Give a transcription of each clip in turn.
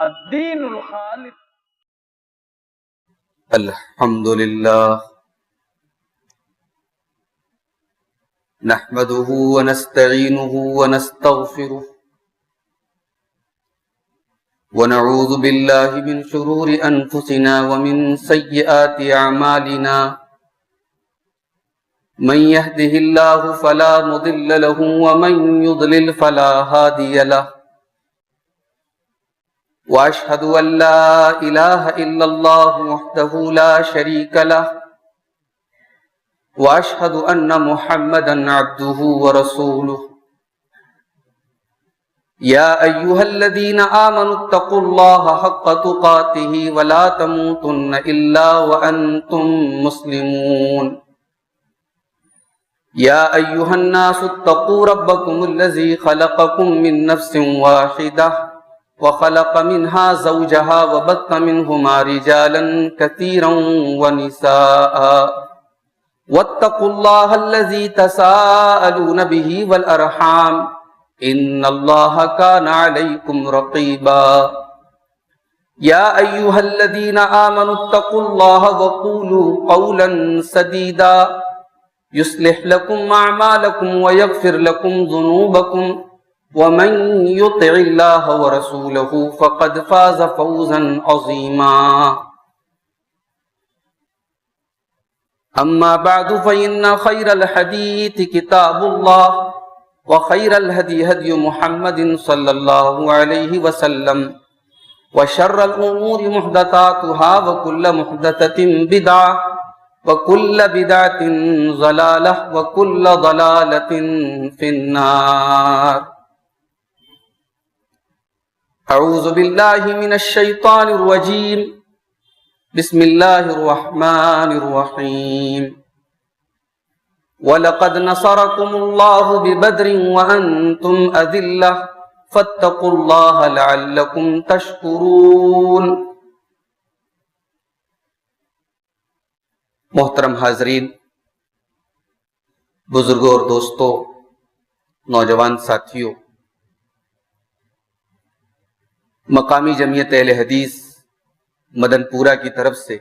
الدین الخالص. الحمد للہ نحمده ونستعینه ونستغفره ونعوذ باللہ من شرور انفسنا ومن سیئات اعمالنا من يهده الله فلا مضل له ومن يضلل فلا هادي له واشهد ان لا اله الا الله وحده لا شريك له واشهد ان محمدا عبده ورسوله يا ايها الذين امنوا اتقوا الله حق تقاته ولا تموتن الا وانتم مسلمون يا ايها الناس اتقوا ربكم الذي خلقكم من نفس واحده وخلق منها زوجها وبث منهما رجالا كثيرا ونساء واتقوا الله الذي تساءلون به والأرحام إن الله كان عليكم رقيبا يا أيها الذين آمنوا اتقوا الله وقولوا قولا سديدا يصلح لكم أعمالكم ويغفر لكم ذنوبكم ومن يطع الله ورسوله فقد فاز فوزا عظيما أما بعد فإن خير الحديث كتاب الله وخير الهدي هدي محمد صلى الله عليه وسلم وشر الأمور محدثاتها وكل محدثة بدعة وكل بدعة ضلالة وكل ضلالة في النار. اعوذ باللہ من الشیطان الرجیم بسم اللہ الرحمن الرحیم وَلَقَدْ نَصَرَكُمُ اللَّهُ بِبَدْرٍ وَأَنْتُمْ أَذِلَّةٌ فَاتَّقُوا اللَّهَ لَعَلَّكُمْ تَشْكُرُونَ. محترم حاضرین، بزرگوں اور دوستوں، نوجوان ساتھیوں، مقامی جمعیت اہل حدیث مدن پورہ کی طرف سے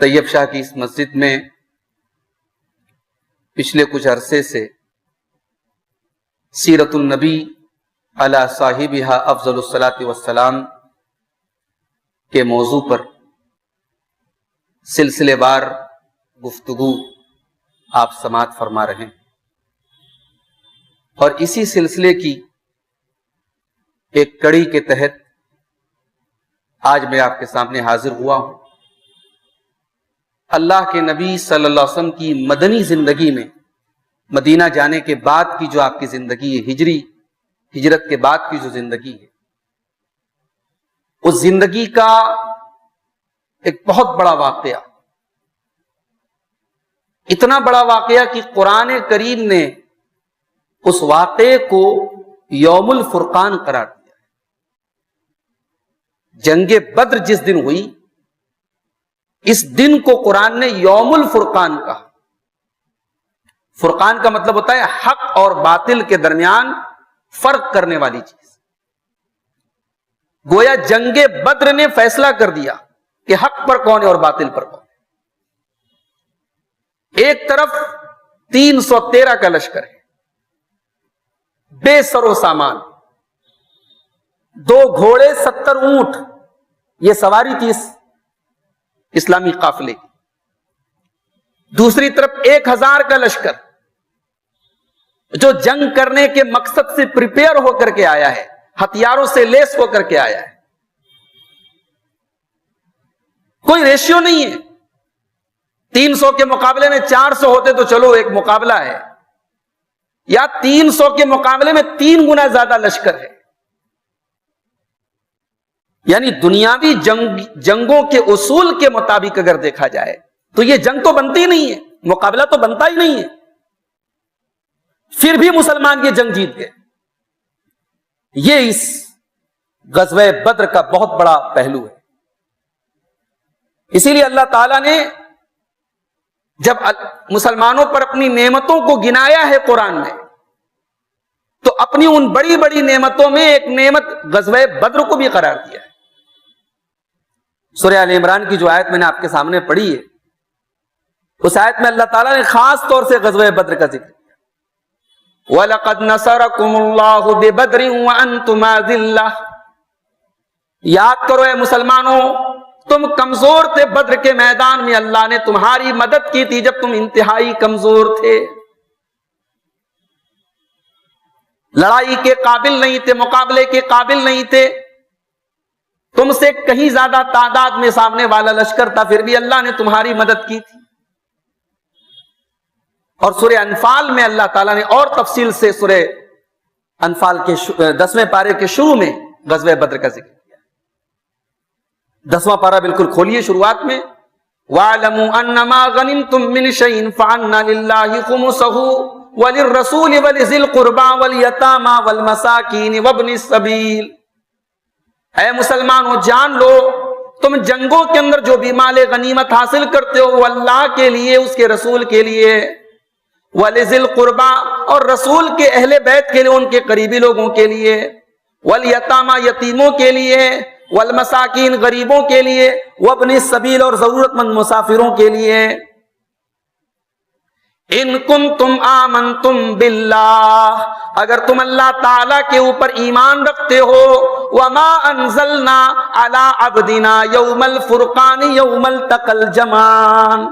طیب شاہ کی اس مسجد میں پچھلے کچھ عرصے سے سیرت النبی علی صاحبہا افضل الصلاۃ والسلام کے موضوع پر سلسلے وار گفتگو آپ سماعت فرما رہے ہیں، اور اسی سلسلے کی ایک کڑی کے تحت آج میں آپ کے سامنے حاضر ہوا ہوں. اللہ کے نبی صلی اللہ علیہ وسلم کی مدنی زندگی میں مدینہ جانے کے بعد کی جو آپ کی زندگی ہے، ہجرت کے بعد کی جو زندگی ہے، اس زندگی کا ایک بہت بڑا واقعہ، اتنا بڑا واقعہ کہ قرآن کریم نے اس واقعے کو یوم الفرقان قرار دیا. جنگ بدر جس دن ہوئی، اس دن کو قرآن نے یوم الفرقان کہا. فرقان کا مطلب ہوتا ہے حق اور باطل کے درمیان فرق کرنے والی چیز. گویا جنگ بدر نے فیصلہ کر دیا کہ حق پر کون ہے اور باطل پر کون ہے. ایک طرف 313 کا لشکر ہے، بے سر و سامان، 2 گھوڑے 70 اونٹ، یہ سواری تھی اس اسلامی قافلے کی. دوسری طرف 1000 کا لشکر جو جنگ کرنے کے مقصد سے پریپیئر ہو کر کے آیا ہے، ہتھیاروں سے لیس ہو کر کے آیا ہے. کوئی ریشیو نہیں ہے. 300 کے مقابلے میں 400 ہوتے تو چلو ایک مقابلہ ہے، یا 300 کے مقابلے میں 3 گنا زیادہ لشکر ہے. یعنی دنیاوی جنگوں کے اصول کے مطابق اگر دیکھا جائے تو یہ جنگ تو بنتی نہیں ہے، مقابلہ تو بنتا ہی نہیں ہے. پھر بھی مسلمان یہ جنگ جیت گئے. یہ اس غزوہ بدر کا بہت بڑا پہلو ہے. اسی لیے اللہ تعالیٰ نے جب مسلمانوں پر اپنی نعمتوں کو گنایا ہے قرآن میں، تو اپنی ان بڑی بڑی نعمتوں میں ایک نعمت غزوہ بدر کو بھی قرار دیا ہے. سورہ آل عمران کی جو آیت میں نے آپ کے سامنے پڑھی ہے، اس آیت میں اللہ تعالیٰ نے خاص طور سے غزوہ بدر کا ذکر کیا. وَلَقَدْ نَصَرَكُمُ اللَّهُ بِبَدْرٍ وَأَنْتُمْ أَذِلَّةٌ. یاد کرو اے مسلمانوں، تم کمزور تھے بدر کے میدان میں، اللہ نے تمہاری مدد کی تھی جب تم انتہائی کمزور تھے، لڑائی کے قابل نہیں تھے، مقابلے کے قابل نہیں تھے، تم سے کہیں زیادہ تعداد میں سامنے والا لشکر تھا، پھر بھی اللہ نے تمہاری مدد کی تھی. اور سورہ انفال میں اللہ تعالیٰ نے اور تفصیل سے سورہ انفال کے 10ویں پارے کے شروع میں غزوہ بدر کا ذکر کیا. 10واں پارہ بالکل کھولیے شروعات میں. وَاعْلَمُوا أَنَّمَا غَنِمْتُم مِّنْ شَيْءٍ فَأَنَّ لِلَّهِ خُمُسَهُ وَلِلرَّسُولِ وَلِذِي الْقُرْبَىٰ وَالْيَتَامَىٰ وَالْمَسَاكِينِ وَابْنِ السَّبِيلِ. اے مسلمانوں جان لو، تم جنگوں کے اندر جو بھی مال غنیمت حاصل کرتے ہو وہ اللہ کے لیے، اس کے رسول کے لیے، وَلِذِي الْقُرْبَىٰ اور رسول کے اہل بیت کے لیے، ان کے قریبی لوگوں کے لیے، وَالْيَتَامَىٰ یتیموں کے لیے، وَالْمَسَاكِينِ غریبوں کے لیے، وَابْنِ السَّبِيلِ اور ضرورت مند مسافروں کے لیے. ان کنتم آمنتم باللہ، اگر تم اللہ تعالیٰ کے اوپر ایمان رکھتے ہو، وما انزلنا علی عبدنا یوم الفرقان یوم التقى الجمعان،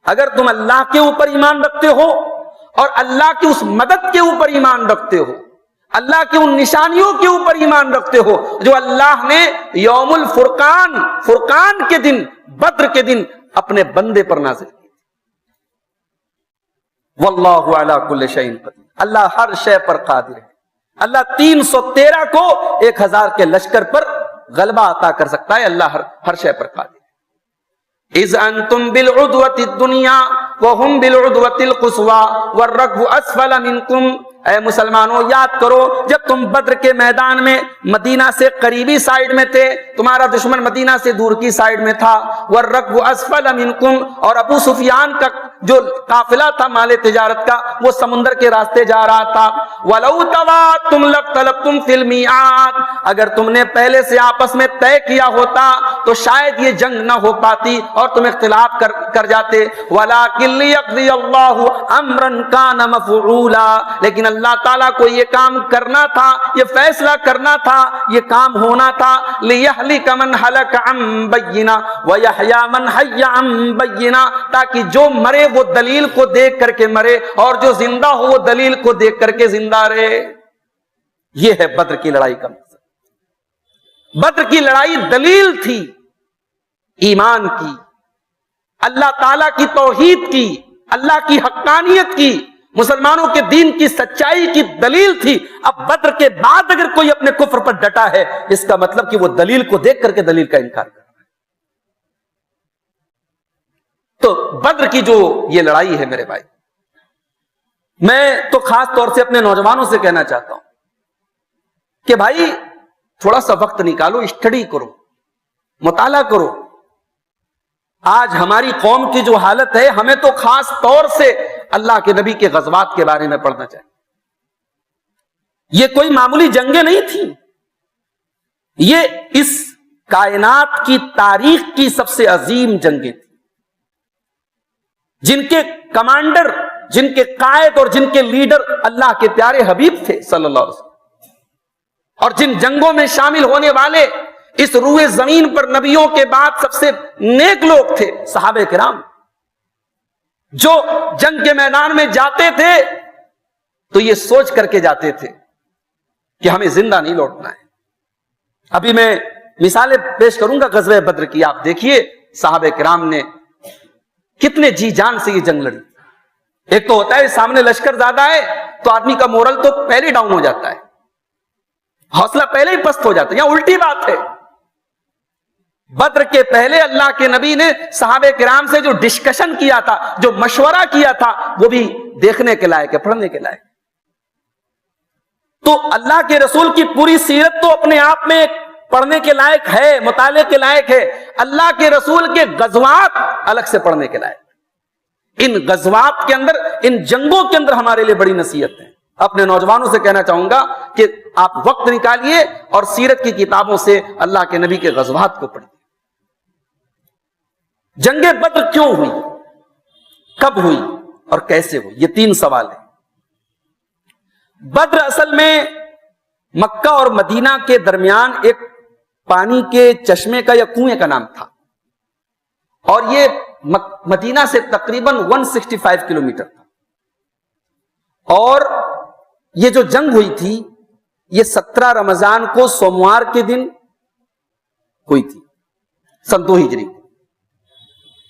اگر تم اللہ کے اوپر ایمان رکھتے ہو اور اللہ کی اس مدد کے اوپر ایمان رکھتے ہو، اللہ کی ان نشانیوں کے اوپر ایمان رکھتے ہو جو اللہ نے یوم الفرقان، فرقان کے دن، بدر کے دن اپنے بندے پر نازل کی. واللہ علی کل شیء قدیر، اللہ ہر شے پر قادر ہے. اللہ 313 کو 1000 کے لشکر پر غلبہ عطا کر سکتا ہے، اللہ ہر شے پر قادر ہے. اذ انتم بالعدوۃ الدنیا وهم بالعدوۃ القصوى والركب اسفل منکم. اے مسلمانوں یاد کرو جب تم بدر کے میدان میں مدینہ سے قریبی سائیڈ میں تھے، تمہارا دشمن مدینہ سے دور کی سائیڈ میں تھا. والركب اسفل منکم، اور ابو سفیان کا جو قافلہ تھا مال تجارت کا وہ سمندر کے راستے جا رہا تھا. ولو تواعدتم لاختلفتم فی المیعاد، اگر تم نے پہلے سے آپس میں طے کیا ہوتا تو شاید یہ جنگ نہ ہو پاتی اور تم اختلاف کر جاتے. ولکن لیقضی اللہ امرا کان مفعولا، لیکن اللہ تعالیٰ کو یہ کام کرنا تھا، یہ فیصلہ کرنا تھا، یہ کام ہونا تھا. لیہلک من ہلک عن بینہ ویحیی من حی عن بینہ، تاکہ جو مرے وہ دلیل کو دیکھ کر کے مرے اور جو زندہ ہو وہ دلیل کو دیکھ کر کے زندہ رہے. یہ ہے بدر کی لڑائی کا مقصد. بدر کی لڑائی دلیل تھی ایمان کی، اللہ تعالیٰ کی توحید کی، اللہ کی حقانیت کی، مسلمانوں کے دین کی سچائی کی دلیل تھی. اب بدر کے بعد اگر کوئی اپنے کفر پر ڈٹا ہے اس کا مطلب کہ وہ دلیل کو دیکھ کر کے دلیل کا انکار کر رہا ہے. تو بدر کی جو یہ لڑائی ہے میرے بھائی، میں تو خاص طور سے اپنے نوجوانوں سے کہنا چاہتا ہوں کہ بھائی تھوڑا سا وقت نکالو، اسٹڈی کرو، مطالعہ کرو. آج ہماری قوم کی جو حالت ہے، ہمیں تو خاص طور سے اللہ کے نبی کے غزوات کے بارے میں پڑھنا چاہیے. یہ کوئی معمولی جنگیں نہیں تھیں، یہ اس کائنات کی تاریخ کی سب سے عظیم جنگیں تھیں، جن کے کمانڈر، جن کے قائد اور جن کے لیڈر اللہ کے پیارے حبیب تھے صلی اللہ علیہ وسلم، اور جن جنگوں میں شامل ہونے والے اس روئے زمین پر نبیوں کے بعد سب سے نیک لوگ تھے صحابہ کرام، جو جنگ کے میدان میں جاتے تھے تو یہ سوچ کر کے جاتے تھے کہ ہمیں زندہ نہیں لوٹنا ہے. ابھی میں مثالیں پیش کروں گا غزوہ بدر کی. آپ دیکھیے صحابہ کرام نے کتنے جی جان سے یہ جنگ لڑی. ایک تو ہوتا ہے سامنے لشکر زیادہ ہے تو آدمی کا مورل تو پہلے ڈاؤن ہو جاتا ہے، حوصلہ پہلے ہی پست ہو جاتا ہے. یہاں الٹی بات ہے. بدر کے پہلے اللہ کے نبی نے صحابہ کرام سے جو ڈسکشن کیا تھا، جو مشورہ کیا تھا، وہ بھی دیکھنے کے لائق ہے، پڑھنے کے لائق. تو اللہ کے رسول کی پوری سیرت تو اپنے آپ میں پڑھنے کے لائق ہے، مطالعے کے لائق ہے. اللہ کے رسول کے غزوات الگ سے پڑھنے کے لائق. ان غزوات کے اندر، ان جنگوں کے اندر ہمارے لیے بڑی نصیحت ہے. اپنے نوجوانوں سے کہنا چاہوں گا کہ آپ وقت نکالیے اور سیرت کی کتابوں سے اللہ کے نبی کے غزوات کو پڑھیے. جنگ بدر کیوں ہوئی, کب ہوئی اور کیسے ہوئی, یہ 3 سوال ہیں. بدر اصل میں مکہ اور مدینہ کے درمیان ایک پانی کے چشمے کا یا کنویں کا نام تھا, اور یہ مدینہ سے تقریباً 165 کلومیٹر تھا. اور یہ جو جنگ ہوئی تھی یہ 17 رمضان کو سوموار کے دن ہوئی تھی, سن 2 ہجری.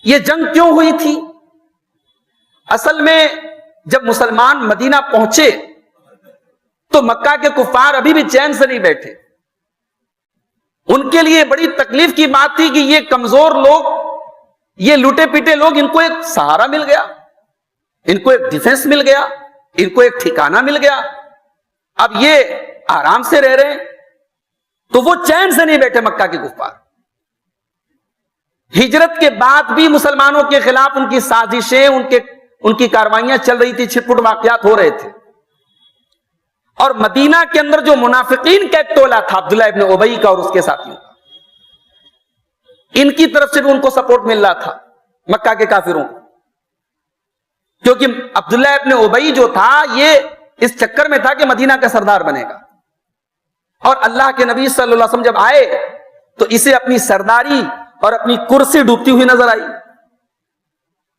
یہ جنگ کیوں ہوئی تھی؟ اصل میں جب مسلمان مدینہ پہنچے تو مکہ کے کفار ابھی بھی چین سے نہیں بیٹھے. ان کے لیے بڑی تکلیف کی بات تھی کہ یہ کمزور لوگ, یہ لوٹے پیٹے لوگ, ان کو ایک سہارا مل گیا, ان کو ایک ڈیفنس مل گیا, ان کو ایک ٹھکانہ مل گیا. اب یہ آرام سے رہ رہے ہیں, تو وہ چین سے نہیں بیٹھے مکہ کے کفار. ہجرت کے بعد بھی مسلمانوں کے خلاف ان کی سازشیں, ان کی کاروائیاں چل رہی تھی, چھٹ پٹ واقعات ہو رہے تھے. اور مدینہ کے اندر جو منافقین کا ایک ٹولہ تھا عبداللہ ابن ابی کا اور اس کے ساتھیوں کا, ان کی طرف سے بھی ان کو سپورٹ مل رہا تھا مکہ کے کافروں کو, کیونکہ عبداللہ ابن ابی جو تھا یہ اس چکر میں تھا کہ مدینہ کا سردار بنے گا. اور اللہ کے نبی صلی اللہ علیہ وسلم جب آئے تو اسے اپنی سرداری اور اپنی کرسی ڈوبتی ہوئی نظر آئی.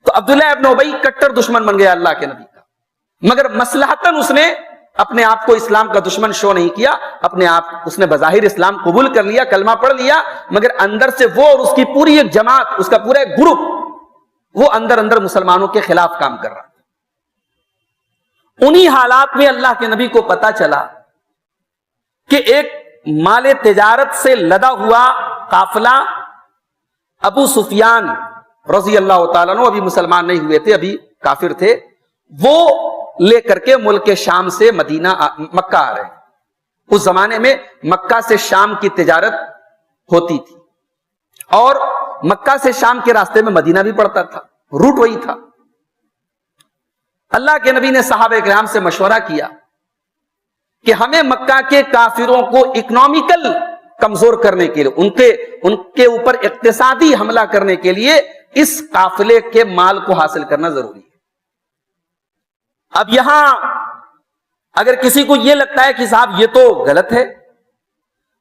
تو عبداللہ ابن ابی کٹر دشمن بن گیا اللہ کے نبی کا, مگر مصلحتاً اس نے اپنے آپ کو اسلام کا دشمن شو نہیں کیا. اپنے آپ اس نے بظاہر اسلام قبول کر لیا, کلمہ پڑھ لیا, مگر اندر سے وہ اور اس کی پوری ایک جماعت, اس کا پورا ایک گروپ, وہ اندر مسلمانوں کے خلاف کام کر رہا تھا. انہی حالات میں اللہ کے نبی کو پتا چلا کہ ایک مال تجارت سے لدا ہوا قافلہ ابو سفیان رضی اللہ تعالیٰ عنہ, ابھی مسلمان نہیں ہوئے تھے, ابھی کافر تھے, وہ لے کر کے ملک شام سے مدینہ مکہ آ رہے ہیں. اس زمانے میں مکہ سے شام کی تجارت ہوتی تھی, اور مکہ سے شام کے راستے میں مدینہ بھی پڑتا تھا, روٹ وہی تھا. اللہ کے نبی نے صحابہ کرام سے مشورہ کیا کہ ہمیں مکہ کے کافروں کو اکنامیکل کمزور کرنے کے لیے, ان کے اوپر اقتصادی حملہ کرنے کے لیے اس قافلے کے مال کو حاصل کرنا ضروری ہے. اب یہاں اگر کسی کو یہ لگتا ہے کہ صاحب یہ تو غلط ہے,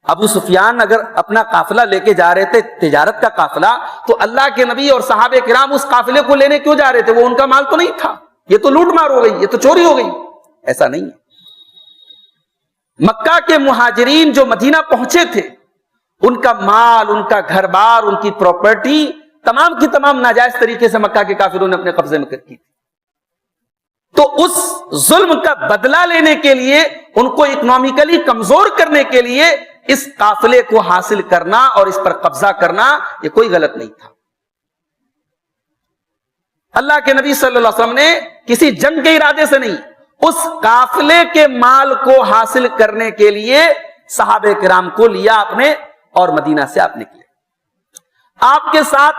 ابو سفیان اگر اپنا قافلہ لے کے جا رہے تھے, تجارت کا قافلہ, تو اللہ کے نبی اور صحابہ کرام اس قافلے کو لینے کیوں جا رہے تھے؟ وہ ان کا مال تو نہیں تھا, یہ تو لوٹ مار ہو گئی, یہ تو چوری ہو گئی. ایسا نہیں ہے. مکہ کے مہاجرین جو مدینہ پہنچے تھے, ان کا مال, ان کا گھر بار, ان کی پراپرٹی تمام کی تمام ناجائز طریقے سے مکہ کے کافروں نے اپنے قبضے میں کی تھی. تو اس ظلم کا بدلہ لینے کے لیے, ان کو اکنامیکلی کمزور کرنے کے لیے اس قافلے کو حاصل کرنا اور اس پر قبضہ کرنا یہ کوئی غلط نہیں تھا. اللہ کے نبی صلی اللہ علیہ وسلم نے کسی جنگ کے ارادے سے نہیں, اس قافلے کے مال کو حاصل کرنے کے لیے صحابہ کرام کو لیا اپنے, اور مدینہ سے آپ نکلے. آپ کے ساتھ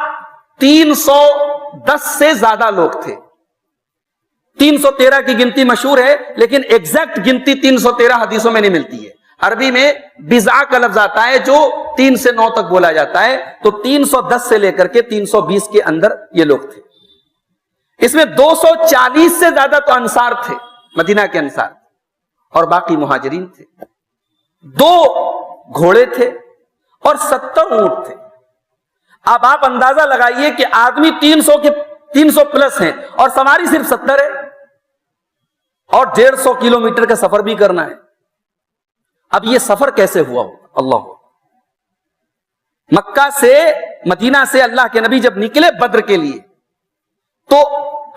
310 سے زیادہ لوگ تھے. 313 کی گنتی مشہور ہے, لیکن ایگزیکٹ گنتی 313 حدیثوں میں نہیں ملتی ہے. عربی میں بضع کا لفظ آتا ہے جو 3 سے 9 تک بولا جاتا ہے, تو 310 سے لے کر کے 320 کے اندر یہ لوگ تھے. اس میں 240 سے زیادہ تو انصار تھے, مدینہ کے انصار, اور باقی مہاجرین تھے. 2 گھوڑے تھے اور 70 اونٹ تھے. اب آپ اندازہ لگائیے کہ آدمی 300 پلس ہیں اور سواری صرف 70 ہے, اور 150 کلومیٹر کا سفر بھی کرنا ہے. اب یہ سفر کیسے ہوا ہوگا؟ اللہ, مکہ سے مدینہ سے اللہ کے نبی جب نکلے بدر کے لیے, تو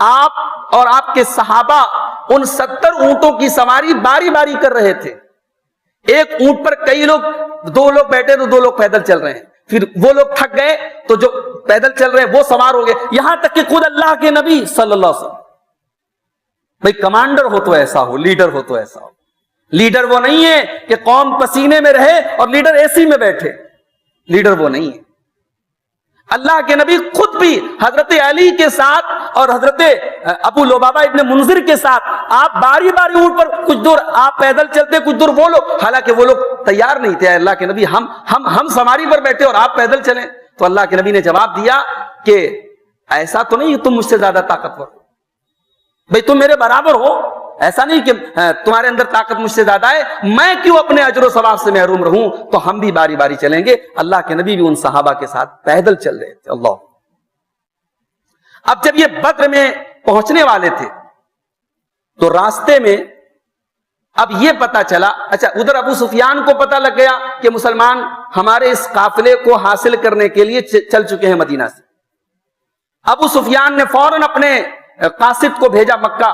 آپ اور آپ کے صحابہ ان 70 اونٹوں کی سواری باری باری کر رہے تھے. ایک اونٹ پر کئی لوگ, 2 لوگ بیٹھے تو 2 لوگ پیدل چل رہے ہیں, پھر وہ لوگ تھک گئے تو جو پیدل چل رہے ہیں وہ سوار ہو گئے, یہاں تک کہ خود اللہ کے نبی صلی اللہ علیہ وسلم. بھئی کمانڈر ہو تو ایسا ہو, لیڈر ہو تو ایسا ہو. لیڈر وہ نہیں ہے کہ قوم پسینے میں رہے اور لیڈر اے سی میں بیٹھے, لیڈر وہ نہیں ہے. اللہ کے نبی خود بھی حضرت علی کے ساتھ اور حضرت ابو لبابہ ابن منذر کے ساتھ آپ باری باری اونٹ پر کچھ دور آپ پیدل چلتے, کچھ دور وہ لوگ, حالانکہ وہ لوگ تیار نہیں تھے. اللہ کے نبی ہم سواری پر بیٹھے اور آپ پیدل چلیں. تو اللہ کے نبی نے جواب دیا کہ ایسا تو نہیں تم مجھ سے زیادہ طاقتور ہو, بھئی تم میرے برابر ہو, ایسا نہیں کہ تمہارے اندر طاقت مجھ سے زیادہ ہے, میں کیوں اپنے اجر و ثواب سے محروم رہوں, تو ہم بھی باری باری چلیں گے. اللہ کے نبی بھی ان صحابہ کے ساتھ پیدل چل رہے تھے. اللہ. اب جب یہ بدر میں پہنچنے والے تھے تو راستے میں اب یہ پتا چلا, اچھا ادھر ابو سفیان کو پتا لگ گیا کہ مسلمان ہمارے اس قافلے کو حاصل کرنے کے لیے چل چکے ہیں مدینہ سے. ابو سفیان نے فوراً اپنے قاصد کو بھیجا مکہ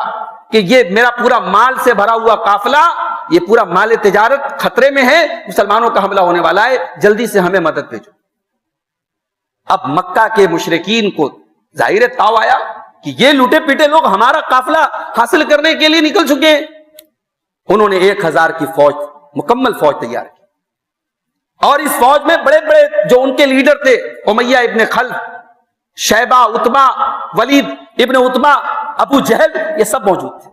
کہ یہ میرا پورا مال سے بھرا ہوا قافلہ, یہ پورا مال تجارت خطرے میں ہے, مسلمانوں کا حملہ ہونے والا ہے, جلدی سے ہمیں مدد بھیجو. اب مکہ کے مشرکین کو ظاہر تاؤ آیا کہ یہ لوٹے پیٹے لوگ ہمارا قافلہ حاصل کرنے کے لیے نکل چکے ہیں. انہوں نے 1000 کی فوج, مکمل فوج تیار کی, اور اس فوج میں بڑے بڑے جو ان کے لیڈر تھے, امیہ ابن خلف, شیبہ, عتبہ, ولید ابن عتبہ, ابو جہل, یہ سب موجود تھے.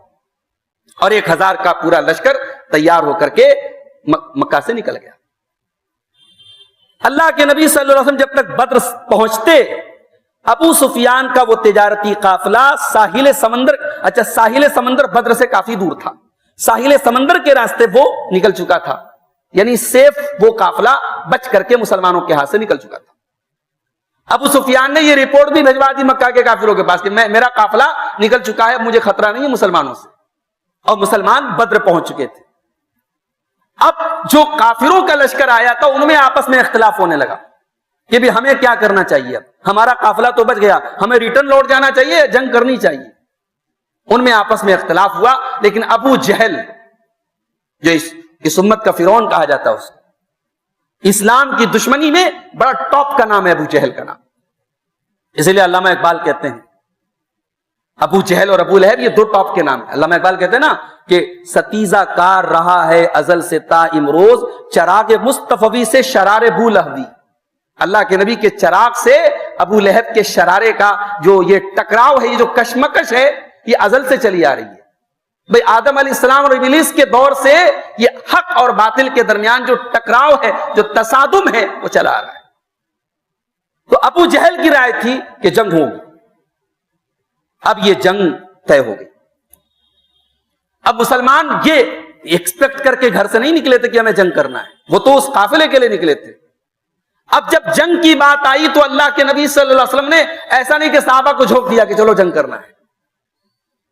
اور 1000 کا پورا لشکر تیار ہو کر کے مکہ سے نکل گیا. اللہ کے نبی صلی اللہ علیہ وسلم جب تک بدر پہنچتے, ابو سفیان کا وہ تجارتی قافلہ ساحل سمندر, اچھا ساحل سمندر بدر سے کافی دور تھا, ساحل سمندر کے راستے وہ نکل چکا تھا, یعنی سیف وہ قافلہ بچ کر کے مسلمانوں کے ہاتھ سے نکل چکا تھا. ابو سفیان نے یہ رپورٹ بھی بھجوا دی مکہ کے کافروں کے پاس کہ میرا قافلہ نکل چکا ہے, مجھے خطرہ نہیں ہے مسلمانوں سے, اور مسلمان بدر پہنچ چکے تھے. اب جو کافروں کا لشکر آیا تھا ان میں آپس میں اختلاف ہونے لگا کہ بھی ہمیں کیا کرنا چاہیے, اب ہمارا قافلہ تو بچ گیا, ہمیں ریٹرن لوٹ جانا چاہیے, جنگ کرنی چاہیے. ان میں آپس میں اختلاف ہوا, لیکن ابو جہل جو اس امت کا فرعون کہا جاتا ہے, اس اسلام کی دشمنی میں بڑا ٹاپ کا نام ہے ابو جہل کا نام. اسی لیے علامہ اقبال کہتے ہیں ابو جہل اور ابو لہب یہ 2 ٹاپ کے نام ہیں. علامہ اقبال کہتے ہیں نا کہ ستیزہ کار رہا ہے ازل سے تا امروز, چراغ مصطفی سے شرار بو لہبی. اللہ کے نبی کے چراغ سے ابو لہب کے شرارے کا جو یہ ٹکراؤ ہے, یہ جو کشمکش ہے, یہ ازل سے چلی آ رہی ہے. بھئی آدم علیہ السلام اور ابلیس کے دور سے یہ حق اور باطل کے درمیان جو ٹکراؤ ہے, جو تصادم ہے, وہ چلا آ رہا ہے. تو ابو جہل کی رائے تھی کہ جنگ ہوگی. اب یہ جنگ طے ہو گئی. اب مسلمان یہ ایکسپیکٹ کر کے گھر سے نہیں نکلے تھے کہ ہمیں جنگ کرنا ہے, وہ تو اس قافلے کے لیے نکلے تھے. اب جب جنگ کی بات آئی تو اللہ کے نبی صلی اللہ علیہ وسلم نے ایسا نہیں کہ صحابہ کو جھونک دیا کہ چلو جنگ کرنا ہے.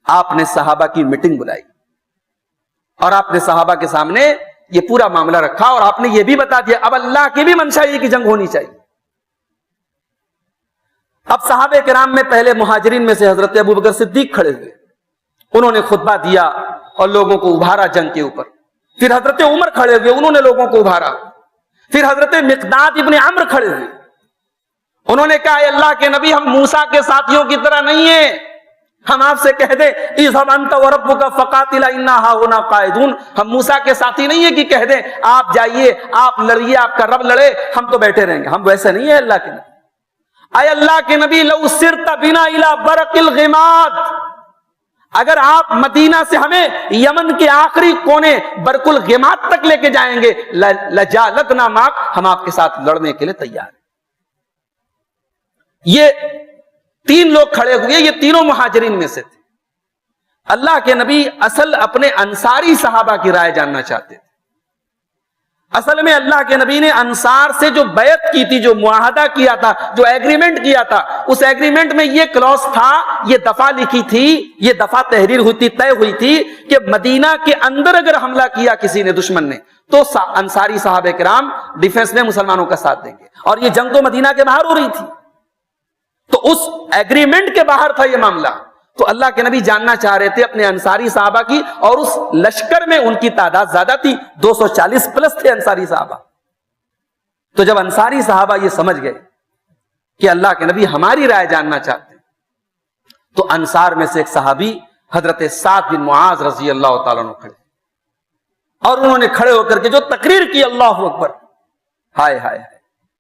آپ نے صحابہ کی میٹنگ بلائی اور آپ نے صحابہ کے سامنے یہ پورا معاملہ رکھا, اور آپ نے یہ بھی بتا دیا اب اللہ کی بھی منشا یہ کہ جنگ ہونی چاہیے. اب صحابہ کرام میں پہلے مہاجرین میں سے حضرت ابو بکر صدیق کھڑے ہوئے, انہوں نے خطبہ دیا اور لوگوں کو ابھارا جنگ کے اوپر. پھر حضرت عمر کھڑے ہوئے, انہوں نے لوگوں کو ابھارا. پھر حضرت مقداد ابن عمرو کھڑے ہوئے, انہوں نے کہا اے اللہ کے نبی ہم موسیٰ کے ساتھیوں کی طرح نہیں ہیں, ہم آپ سے کہہ دیں اذهب انت وربك فقاتلا انا هاهنا قاعدون, ہم موسیٰ کے ساتھی نہیں ہیں کہ کہہ دیں آپ جائیے, آپ لڑیے, آپ کا رب لڑے, ہم تو بیٹھے رہیں گے. ہم ویسے نہیں ہیں اللہ کے نبی. اے اللہ کے نبی لو سرت بنا الى برق الغماد, اگر آپ مدینہ سے ہمیں یمن کے آخری کونے برق الغماد تک لے کے جائیں گے, لجالتنا معک, ہم آپ کے ساتھ لڑنے کے لیے تیار ہیں. یہ 3 لوگ کھڑے ہوئے, یہ تینوں مہاجرین میں سے تھے. اللہ کے نبی اصل اپنے انصاری صحابہ کی رائے جاننا چاہتے تھے. اصل میں اللہ کے نبی نے انصار سے جو بیعت کی تھی, جو معاہدہ کیا تھا, جو ایگریمنٹ کیا تھا, اس ایگریمنٹ میں یہ کلوز تھا, یہ دفعہ لکھی تھی, یہ دفعہ تحریر ہوئی تھی, طے ہوئی تھی کہ مدینہ کے اندر اگر حملہ کیا کسی نے دشمن نے تو انصاری صحابہ کرام ڈیفنس میں مسلمانوں کا ساتھ دیں گے. اور یہ جنگ تو مدینہ کے باہر ہو رہی تھی, تو اس ایگریمنٹ کے باہر تھا یہ معاملہ. تو اللہ کے نبی جاننا چاہ رہے تھے اپنے انصاری صحابہ کی, اور اس لشکر میں ان کی تعداد زیادہ تھی, 240 پلس تھے انصاری صحابہ. تو جب انصاری صحابہ یہ سمجھ گئے کہ اللہ کے نبی ہماری رائے جاننا چاہتے ہیں, تو انصار میں سے ایک صحابی حضرت سعد بن معاذ رضی اللہ تعالیٰ عنہ کھڑے, اور انہوں نے کھڑے ہو کر کے جو تقریر کی, اللہ اکبر, ہائے ہائے ہائے,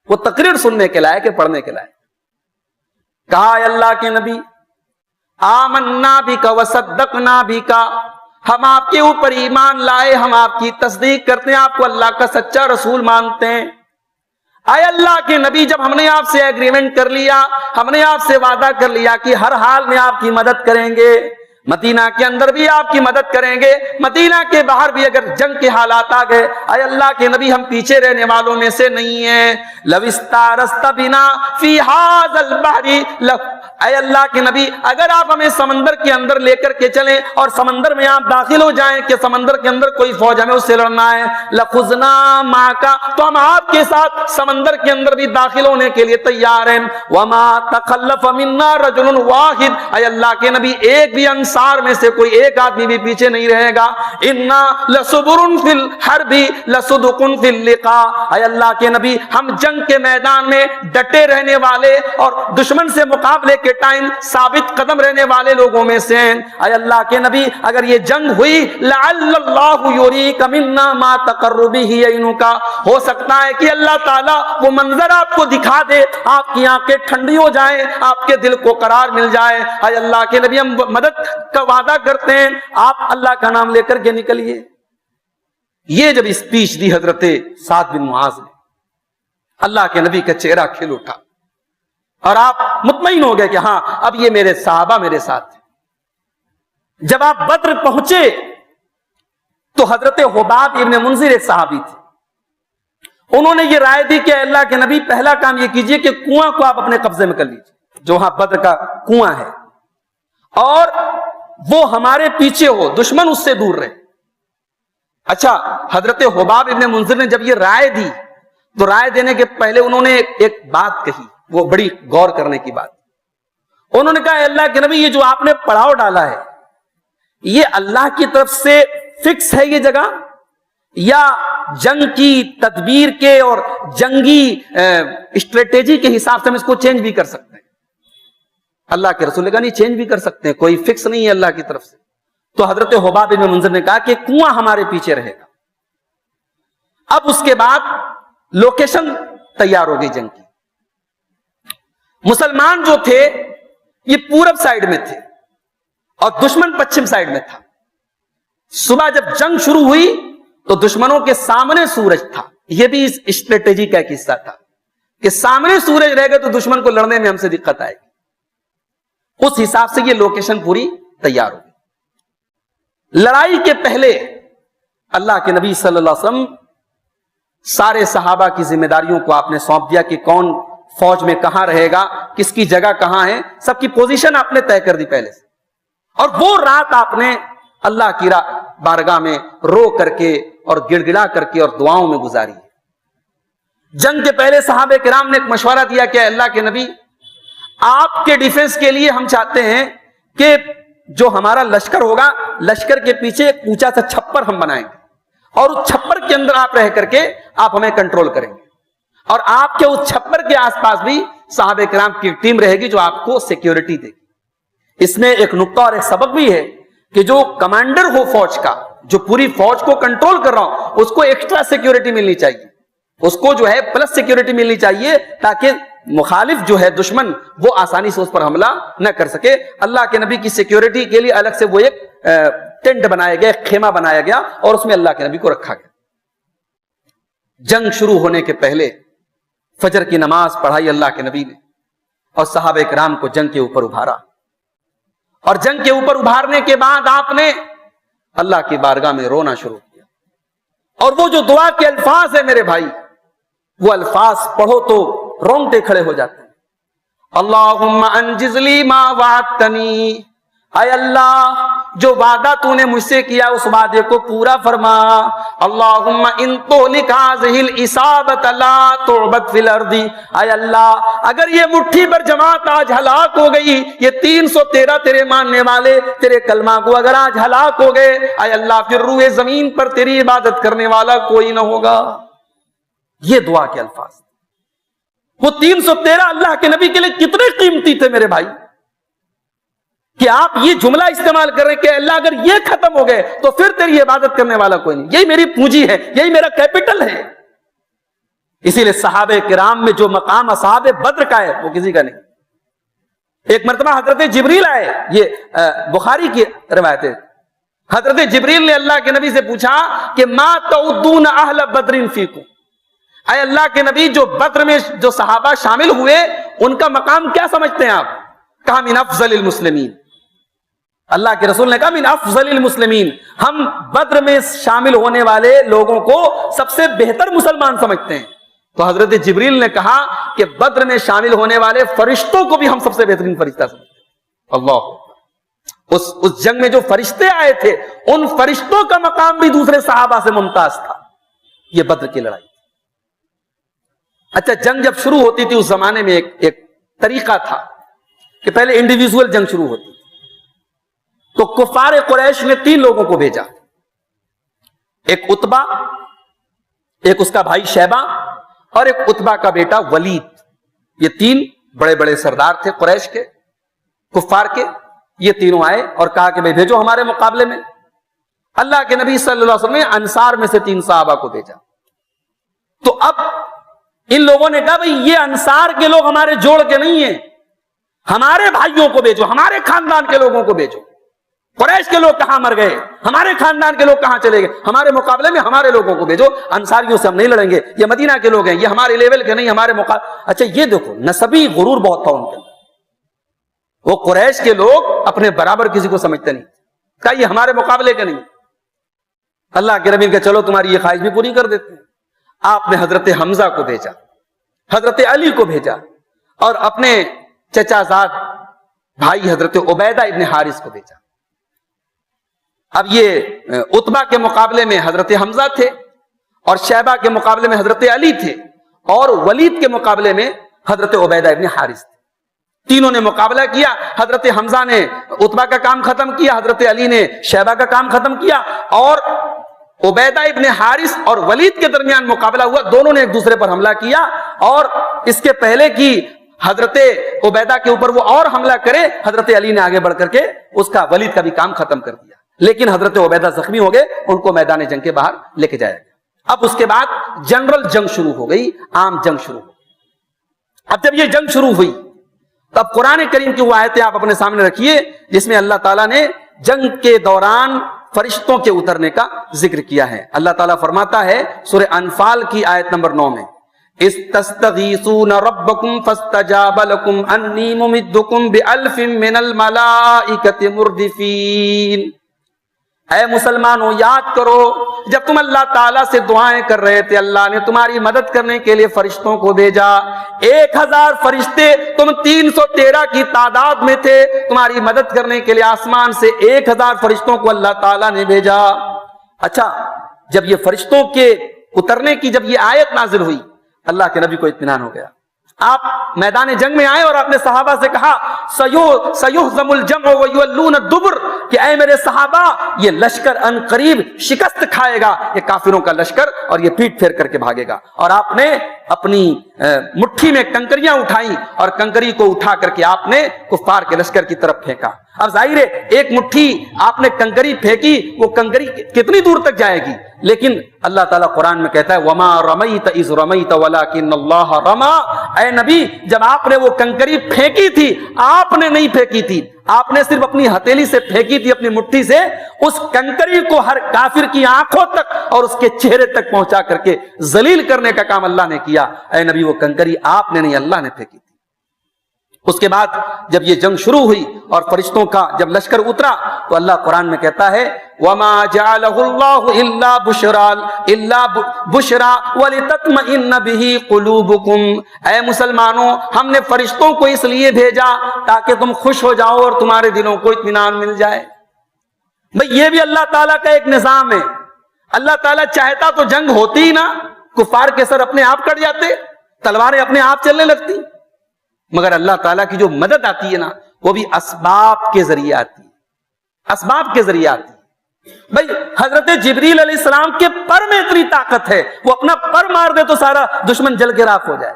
وہ تقریر سننے کے لائق ہے, پڑھنے کے لائق. کہا اے اللہ کے نبی آمنا بک وصدقنا بک، ہم آپ کے اوپر ایمان لائے، ہم آپ کی تصدیق کرتے ہیں، آپ کو اللہ کا سچا رسول مانتے ہیں۔ اے اللہ کے نبی جب ہم نے آپ سے ایگریمنٹ کر لیا، ہم نے آپ سے وعدہ کر لیا کہ ہر حال میں آپ کی مدد کریں گے، مدینہ کے اندر بھی آپ کی مدد کریں گے، مدینہ کے باہر بھی اگر جنگ کے حالات آ گئے، اے اللہ کے نبی ہم پیچھے رہنے والوں میں سے نہیں ہیں۔ لو استارست بنا فی ھذا البحر، اے اللہ کے نبی اگر آپ ہمیں سمندر کے اندر لے کر کے چلیں اور سمندر میں آپ داخل ہو جائیں کہ سمندر کے اندر کوئی فوج ہمیں اس سے لڑنا ہے، لخذنا معک، تو ہم آپ کے ساتھ سمندر کے اندر بھی داخل ہونے کے لیے تیار ہیں۔ وما تخلف منا رجل واحد، اے اللہ کے نبی ایک بھی انصار میں سے کوئی ایک آدمی بھی پیچھے نہیں رہے گا۔ انا لصبر فی الحرب لصدق فی اللقاء، اے اللہ کے نبی ہم جنگ کے میدان میں ڈٹے رہنے والے اور دشمن سے مقابلے کے ٹائم ثابت قدم رہنے والے لوگوں میں سے ہیں۔ اے اللہ کے نبی اگر یہ جنگ ہوئی لعل اللہ یریک منا ما تقر به عینک، ہو سکتا ہے کہ اللہ تعالیٰ وہ منظر آپ کو دکھا دے، آپ کی آنکھیں ٹھنڈی ہو جائیں، آپ کے دل کو قرار مل جائے۔ اے اللہ کے نبی ہم مدد کا وعدہ کرتے ہیں، آپ اللہ کا نام لے کر کے نکلیے۔ یہ جب اسپیچ دی حضرت سعد بن معاذ نے، اللہ کے نبی کا چہرہ کھل اٹھا اور آپ مطمئن ہو گئے کہ ہاں اب یہ میرے صحابہ میرے ساتھ ہیں۔ جب آپ بدر پہنچے تو حضرت حباب ابن منذر ایک صحابی تھے، انہوں نے یہ رائے دی کہ اللہ کے نبی پہلا کام یہ کیجئے کہ کنواں کو آپ اپنے قبضے میں کر لیجئے، جو وہاں بدر کا کنواں ہے، اور وہ ہمارے پیچھے ہو، دشمن اس سے دور رہے۔ اچھا حضرت حباب ابن منذر نے جب یہ رائے دی تو رائے دینے کے پہلے انہوں نے ایک بات کہی، وہ بڑی غور کرنے کی بات۔ انہوں نے کہا اے اللہ کے نبی یہ جو آپ نے پڑاؤ ڈالا ہے یہ اللہ کی طرف سے فکس ہے یہ جگہ، یا جنگ کی تدبیر کے اور جنگی اسٹریٹجی کے حساب سے ہم اس کو چینج بھی کر سکتے ہیں؟ اللہ کے رسول نے کہا نہیں چینج بھی کر سکتے ہیں، کوئی فکس نہیں ہے اللہ کی طرف سے۔ تو حضرت حباب بن منذر نے کہا کہ کنواں ہمارے پیچھے رہے گا۔ اب اس کے بعد لوکیشن تیار ہو گئی جنگ کی۔ مسلمان جو تھے یہ پورب سائیڈ میں تھے اور دشمن پچھم سائیڈ میں تھا۔ صبح جب جنگ شروع ہوئی تو دشمنوں کے سامنے سورج تھا، یہ بھی اس اسٹریٹجی کا ایک حصہ تھا کہ سامنے سورج رہے گا تو دشمن کو لڑنے میں ہم سے دقت آئے گی۔ اس حساب سے یہ لوکیشن پوری تیار ہو گئی۔ لڑائی کے پہلے اللہ کے نبی صلی اللہ علیہ وسلم سارے صحابہ کی ذمہ داریوں کو آپ نے سونپ دیا کہ کون فوج میں کہاں رہے گا، کس کی جگہ کہاں ہے، سب کی پوزیشن آپ نے طے کر دی پہلے سے۔ اور وہ رات آپ نے اللہ کی بارگاہ میں رو کر کے اور گڑ گڑا کر کے اور دعاؤں میں گزاری ہے۔ جنگ کے پہلے صحابہ کرام نے ایک مشورہ دیا کہ اللہ کے نبی آپ کے ڈیفنس کے لیے ہم چاہتے ہیں کہ جو ہمارا لشکر ہوگا، لشکر کے پیچھے ایک اونچا سا چھپر ہم بنائیں گے اور اس چھپر کے اندر آپ رہ کر کے آپ ہمیں کنٹرول کریں گے، اور آپ کے اس چھپر کے آس پاس بھی صحابہ کرام کی ٹیم رہے گی جو آپ کو سیکیورٹی دے گی۔ اس میں ایک نقطہ اور ایک سبق بھی ہے کہ جو کمانڈر ہو فوج کا، جو پوری فوج کو کنٹرول کر رہا ہوں، اس کو ایکسٹرا سیکیورٹی ملنی چاہیے، اس کو جو ہے پلس سیکیورٹی ملنی چاہیے تاکہ مخالف جو ہے دشمن وہ آسانی سے اس پر حملہ نہ کر سکے۔ اللہ کے نبی کی سیکیورٹی کے لیے الگ سے وہ ایک ٹینٹ بنایا گیا، ایک خیمہ بنایا گیا اور اس میں اللہ کے نبی کو رکھا گیا۔ جنگ شروع ہونے کے پہلے فجر کی نماز پڑھائی اللہ کے نبی نے اور صحابہ کرام کو جنگ کے اوپر ابھارا، اور جنگ کے اوپر ابھارنے کے بعد آپ نے اللہ کی بارگاہ میں رونا شروع کیا، اور وہ جو دعا کے الفاظ ہیں میرے بھائی، وہ الفاظ پڑھو تو رونگٹے کھڑے ہو جاتے ہیں۔ اللہم انجز لی ما وعدتنی، اے اللہ جو وعدہ تو نے مجھ سے کیا اس وعدے کو پورا فرما۔ اللہم ان تہلک ہذہ العصابۃ لا تعبد فی الارض، اے اللہ اگر یہ مٹھی بھر جماعت آج ہلاک ہو گئی، یہ 313 تیرے ماننے والے تیرے کلمہ کو اگر آج ہلاک ہو گئے، اے اللہ پھر روئے زمین پر تیری عبادت کرنے والا کوئی نہ ہوگا۔ یہ دعا کے الفاظ، وہ 313 اللہ کے نبی کے لیے کتنے قیمتی تھے میرے بھائی، کہ آپ یہ جملہ استعمال کر رہے کہ اللہ اگر یہ ختم ہو گئے تو پھر تیری عبادت کرنے والا کوئی نہیں، یہی میری پونجی ہے، یہی میرا کیپٹل ہے۔ اسی لیے صحابہ کرام میں جو مقام اصحاب بدر کا ہے وہ کسی کا نہیں۔ ایک مرتبہ حضرت جبریل آئے، یہ بخاری کی روایت ہے، حضرت جبریل نے اللہ کے نبی سے پوچھا کہ ما تعدون اہل بدر فیکم، اے اللہ کے نبی جو بدر میں جو صحابہ شامل ہوئے ان کا مقام کیا سمجھتے ہیں آپ؟ کہا من افضل المسلمین، اللہ کے رسول نے کہا من افضل المسلمین، ہم بدر میں شامل ہونے والے لوگوں کو سب سے بہتر مسلمان سمجھتے ہیں۔ تو حضرت جبریل نے کہا کہ بدر میں شامل ہونے والے فرشتوں کو بھی ہم سب سے بہترین فرشتہ سمجھتے ہیں۔ اللہ، اس جنگ میں جو فرشتے آئے تھے ان فرشتوں کا مقام بھی دوسرے صحابہ سے ممتاز تھا۔ یہ بدر کی لڑائی۔ اچھا، جنگ جب شروع ہوتی تھی اس زمانے میں ایک طریقہ تھا کہ پہلے انڈیویجول جنگ شروع ہوتی تھی، تو کفار قریش نے 3 لوگوں کو بھیجا، ایک عتبہ، ایک اس کا بھائی شیبہ اور ایک عتبہ کا بیٹا ولید۔ یہ 3 بڑے بڑے سردار تھے قریش کے، کفار کے۔ یہ تینوں آئے اور کہا کہ بھائی بھیجو ہمارے مقابلے میں۔ اللہ کے نبی صلی اللہ علیہ وسلم نے انصار میں سے 3 صحابہ کو بھیجا۔ تو اب ان لوگوں نے کہا بھائی یہ انصار کے لوگ ہمارے جوڑ کے نہیں ہیں، ہمارے بھائیوں کو بھیجو، ہمارے خاندان کے لوگوں کو بھیجو۔ قریش کے لوگ کہاں مر گئے، ہمارے خاندان کے لوگ کہاں چلے گئے، ہمارے مقابلے میں ہمارے لوگوں کو بھیجو، انصاریوں سے ہم نہیں لڑیں گے، یہ مدینہ کے لوگ ہیں، یہ ہمارے لیول کے نہیں، ہمارے مقابلے۔ اچھا یہ دیکھو، نسبی غرور بہت تھا ان کے اندر، وہ قریش کے لوگ اپنے برابر کسی کو سمجھتے نہیں، کہا یہ ہمارے مقابلے کے نہیں۔ اللہ کے نبی کہ چلو تمہاری یہ خواہش بھی پوری کر دیتے ہیں۔ آپ نے حضرت حمزہ کو بھیجا، حضرت علی کو بھیجا اور اپنے چچا زاد بھائی حضرت عبیدہ ابن حارث کو بھیجا۔ اب یہ عتبہ کے مقابلے میں حضرت حمزہ تھے اور شیبہ کے مقابلے میں حضرت علی تھے اور ولید کے مقابلے میں حضرت عبیدہ ابن حارث تھے۔ تینوں نے مقابلہ کیا، حضرت حمزہ نے عتبہ کا کام ختم کیا، حضرت علی نے شیبہ کا کام ختم کیا، اور عبیدہ ابن حارث اور ولید کے درمیان مقابلہ ہوا، دونوں نے ایک دوسرے پر حملہ کیا، اور اس کے پہلے کی حضرت عبیدہ کے اوپر وہ اور حملہ کرے، حضرت علی نے آگے بڑھ کر کے اس کا ولید کا بھی کام ختم کر دیا، لیکن حضرت عبیدہ زخمی ہو گئے، ان کو میدان جنگ کے باہر لے کے جایا گیا۔ اب اس کے بعد جنرل جنگ شروع ہو گئی، عام جنگ شروع ہو گئی۔ اب جب یہ جنگ شروع ہوئی تو اب قرآن کریم کی وہ آیتیں آپ اپنے سامنے رکھیے جس میں اللہ تعالیٰ نے جنگ کے دوران فرشتوں کے اترنے کا ذکر کیا ہے۔ اللہ تعالیٰ فرماتا ہے سورہ انفال کی آیت نمبر 9 میں، استستغیثون ربکم فاستجاب لکم انی ممدکم بألف من الملائکۃ مردفین۔ اے مسلمانوں یاد کرو جب تم اللہ تعالیٰ سے دعائیں کر رہے تھے، اللہ نے تمہاری مدد کرنے کے لیے فرشتوں کو بھیجا۔ 1000 فرشتے، تم 313 کی تعداد میں تھے، تمہاری مدد کرنے کے لیے آسمان سے 1000 فرشتوں کو اللہ تعالیٰ نے بھیجا۔ اچھا، جب یہ فرشتوں کے اترنے کی جب یہ آیت نازل ہوئی، اللہ کے نبی کو اطمینان ہو گیا۔ آپ میدان جنگ میں آئے اور آپ نے صحابہ سے کہا سیہزم الجمع ویولون الدبر، کہ اے میرے صحابہ یہ لشکر ان قریب شکست کھائے گا، یہ کافروں کا لشکر، اور یہ پیٹ پھیر کر کے بھاگے گا۔ اور آپ نے اپنی مٹھی میں کنکریاں اٹھائیں اور کنکری کو اٹھا کر کے آپ نے کفار کے لشکر کی طرف پھینکا۔ اب ظاہر ہے ایک مٹھی آپ نے کنکری پھینکی، وہ کنکری کتنی دور تک جائے گی، لیکن اللہ تعالیٰ قرآن میں کہتا ہے وما رمیت اذ رمیت ولکن اللہ رما۔ اے نبی جب آپ نے وہ کنکری پھینکی تھی، آپ نے نہیں پھینکی تھی، آپ نے صرف اپنی ہتھیلی سے پھینکی تھی، اپنی مٹھی سے۔ اس کنکری کو ہر کافر کی آنکھوں تک اور اس کے چہرے تک پہنچا کر کے ذلیل کرنے کا کام اللہ نے کیا۔ اے نبی وہ کنکری آپ نے نہیں، اللہ نے پھینکی تھی۔ اس کے بعد جب یہ جنگ شروع ہوئی اور فرشتوں کا جب لشکر اترا تو اللہ قرآن میں کہتا ہے وما جعلہ اللہ الا بشرا ولتطمئن بہ قلوبکم۔ اے مسلمانوں ہم نے فرشتوں کو اس لیے بھیجا تاکہ تم خوش ہو جاؤ اور تمہارے دلوں کو اطمینان مل جائے۔ بھئی یہ بھی اللہ تعالیٰ کا ایک نظام ہے۔ اللہ تعالیٰ چاہتا تو جنگ ہوتی ہی نہ، کفار کے سر اپنے آپ کٹ جاتے، تلواریں اپنے آپ چلنے لگتی، مگر اللہ تعالیٰ کی جو مدد آتی ہے نا وہ بھی اسباب کے ذریعے آتی ہے، اسباب کے ذریعے آتی ہے۔ بھئی حضرت جبریل علیہ السلام کے پر میں اتنی طاقت ہے، وہ اپنا پر مار دے تو سارا دشمن جل کے راکھ ہو جائے،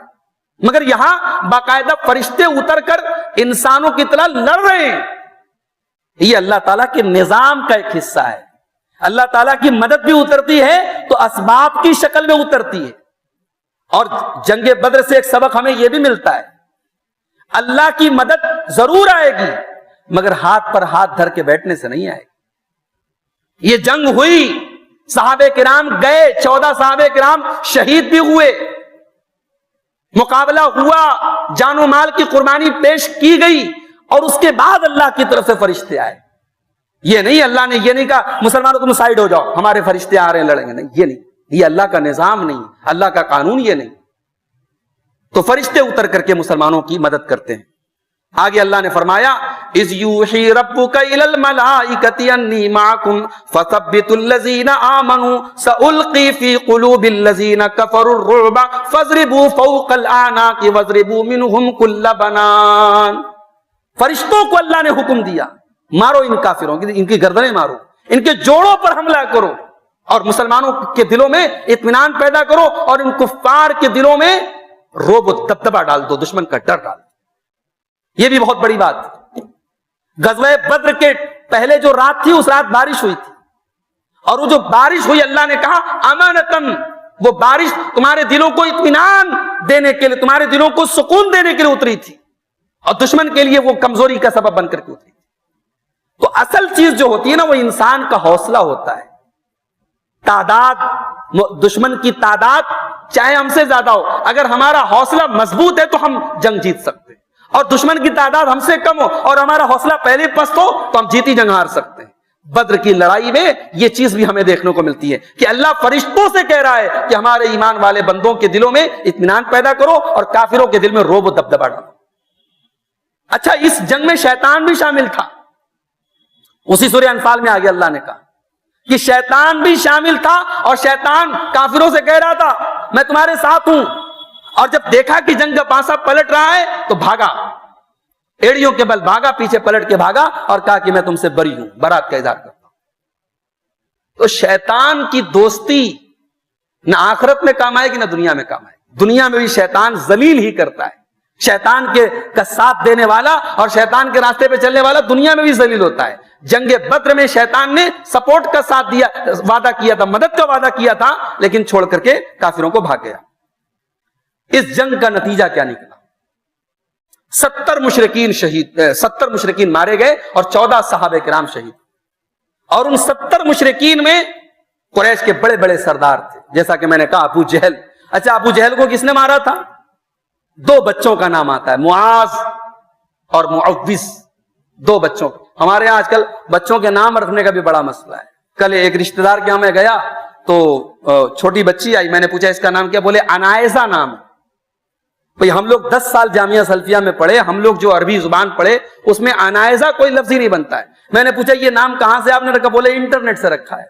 مگر یہاں باقاعدہ فرشتے اتر کر انسانوں کی طرح لڑ رہے ہیں۔ یہ اللہ تعالیٰ کے نظام کا ایک حصہ ہے۔ اللہ تعالیٰ کی مدد بھی اترتی ہے تو اسباب کی شکل میں اترتی ہے۔ اور جنگ بدر سے ایک سبق ہمیں یہ بھی ملتا ہے، اللہ کی مدد ضرور آئے گی مگر ہاتھ پر ہاتھ دھر کے بیٹھنے سے نہیں آئے گی. یہ جنگ ہوئی, صحابہ کرام گئے, 14 صحابہ کرام شہید بھی ہوئے, مقابلہ ہوا, جان و مال کی قربانی پیش کی گئی, اور اس کے بعد اللہ کی طرف سے فرشتے آئے. یہ نہیں, اللہ نے یہ نہیں کہا مسلمانوں تم سائیڈ ہو جاؤ, ہمارے فرشتے آ رہے ہیں لڑیں گے, نہیں, یہ نہیں, یہ اللہ کا نظام نہیں, اللہ کا قانون یہ نہیں. تو فرشتے اتر کر کے مسلمانوں کی مدد کرتے ہیں. آگے اللہ نے فرمایا اذ یوحی ربک الی الملائکۃ انی معکم فثبتوا الذین آمنوا سألقی فی قلوب الذین کفروا الرعب فاضربوا فوق الاعناق واضربوا منهم کل بنان. فرشتوں کو اللہ نے حکم دیا, مارو ان کافروں کی, ان کی گردنیں مارو, ان کے جوڑوں پر حملہ کرو, اور مسلمانوں کے دلوں میں اطمینان پیدا کرو, اور ان کفار کے دلوں میں روب و دبدبہ ڈال دو, دشمن کا ڈر ڈال دو. یہ بھی بہت بڑی بات. غزوہ بدر کے پہلے جو رات تھی اس رات بارش ہوئی تھی, اور وہ جو بارش ہوئی اللہ نے کہا امانتن, وہ بارش تمہارے دلوں کو اطمینان دینے کے لیے, تمہارے دلوں کو سکون دینے کے لیے اتری تھی, اور دشمن کے لیے وہ کمزوری کا سبب بن کر کے اتری تھی. تو اصل چیز جو ہوتی ہے نا وہ انسان کا حوصلہ ہوتا ہے. تعداد, دشمن کی تعداد چاہے ہم سے زیادہ ہو, اگر ہمارا حوصلہ مضبوط ہے تو ہم جنگ جیت سکتے ہیں, اور دشمن کی تعداد ہم سے کم ہو اور ہمارا حوصلہ پہلے پست ہو تو ہم جیتی جنگ ہار سکتے ہیں. بدر کی لڑائی میں یہ چیز بھی ہمیں دیکھنے کو ملتی ہے کہ اللہ فرشتوں سے کہہ رہا ہے کہ ہمارے ایمان والے بندوں کے دلوں میں اطمینان پیدا کرو اور کافروں کے دل میں روب و دبدبہ ڈالو. اچھا, اس جنگ میں شیطان بھی شامل تھا. اسی سورہ انفال میں آگے اللہ نے کہا کہ شیطان بھی شامل تھا, اور شیطان کافروں سے کہہ رہا تھا میں تمہارے ساتھ ہوں, اور جب دیکھا کہ جنگ کا پانسا پلٹ رہا ہے تو بھاگا, ایڑیوں کے بل بھاگا, پیچھے پلٹ کے بھاگا اور کہا کہ میں تم سے بری ہوں, برات کا اظہار کرتا ہوں. تو شیطان کی دوستی نہ آخرت میں کام آئے گی نہ دنیا میں کام آئے گی. دنیا میں بھی شیطان ذلیل ہی کرتا ہے. شیطان کا ساتھ دینے والا اور شیطان کے راستے پہ چلنے والا دنیا میں بھی ذلیل ہوتا ہے. جنگ بدر میں شیطان نے سپورٹ کا ساتھ دیا, وعدہ کیا تھا, مدد کا وعدہ کیا تھا, لیکن چھوڑ کر کے کافروں کو بھاگ گیا. اس جنگ کا نتیجہ کیا نکلا؟ 70 مشرکین شہید, 70 مشرکین مارے گئے اور 14 صحابہ کرام شہید. اور ان 70 مشرکین میں قریش کے بڑے بڑے سردار تھے, جیسا کہ میں نے کہا ابو جہل. اچھا, ابو جہل کو کس نے مارا تھا؟ 2 بچوں کا نام آتا ہے, معاذ اور معوذ, 2 بچوں. ہمارے یہاں آج کل بچوں کے نام رکھنے کا بھی بڑا مسئلہ ہے. کل ایک رشتہ دار کے یہاں میں گیا تو چھوٹی بچی آئی, میں نے پوچھا اس کا نام کیا؟ بولے انائزہ نام. بھئی ہم لوگ 10 سال جامعہ سلفیہ میں پڑھے, ہم لوگ جو عربی زبان پڑھے اس میں انائزہ کوئی لفظ ہی نہیں بنتا ہے. میں نے پوچھا یہ نام کہاں سے آپ نے رکھا؟ بولے انٹرنیٹ سے رکھا ہے.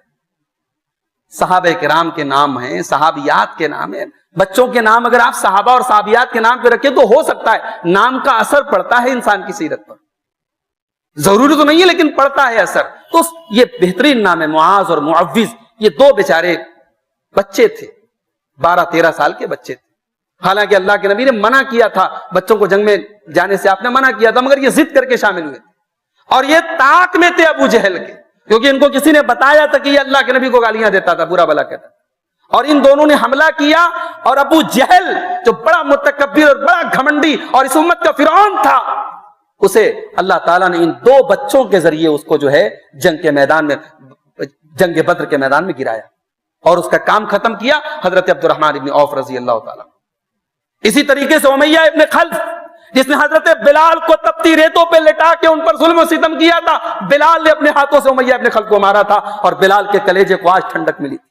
صحابہ کرام کے نام ہیں, صحابیات کے نام ہیں. بچوں کے نام اگر آپ صحابہ اور صحابیات کے نام پہ رکھیں تو ہو سکتا ہے نام کا اثر پڑتا ہے انسان کی سیرت پر, ضروری تو نہیں ہے لیکن پڑتا ہے اثر. تو یہ بہترین نام ہے معاذ اور معوذ. یہ 2 بیچارے بچے تھے, 12-13 سال کے بچے تھے. حالانکہ اللہ کے نبی نے منع کیا تھا بچوں کو جنگ میں جانے سے, آپ نے منع کیا تھا, مگر یہ ضد کر کے شامل ہوئے تھے. اور یہ طاق میں تھے ابو جہل کے, کیونکہ ان کو کسی نے بتایا تھا کہ یہ اللہ کے نبی کو گالیاں دیتا تھا, برا بلا کہتا تھا. اور ان دونوں نے حملہ کیا, اور ابو جہل جو بڑا متکبر اور بڑا گھمنڈی اور اس امت کا فرعون تھا, اسے اللہ تعالیٰ نے ان 2 بچوں کے ذریعے اس کو جو ہے جنگ کے میدان میں, جنگ بدر کے میدان میں گرایا اور اس کا کام ختم کیا حضرت عبد الرحمن ابن عوف رضی اللہ تعالیٰ. اسی طریقے سے امیہ ابن خلف جس نے حضرت بلال کو تپتی ریتوں پہ لٹا کے ان پر ظلم و ستم کیا تھا, بلال نے اپنے ہاتھوں سے امیہ ابن خلف کو مارا تھا, اور بلال کے کلیجے کو آج ٹھنڈک ملی تھی.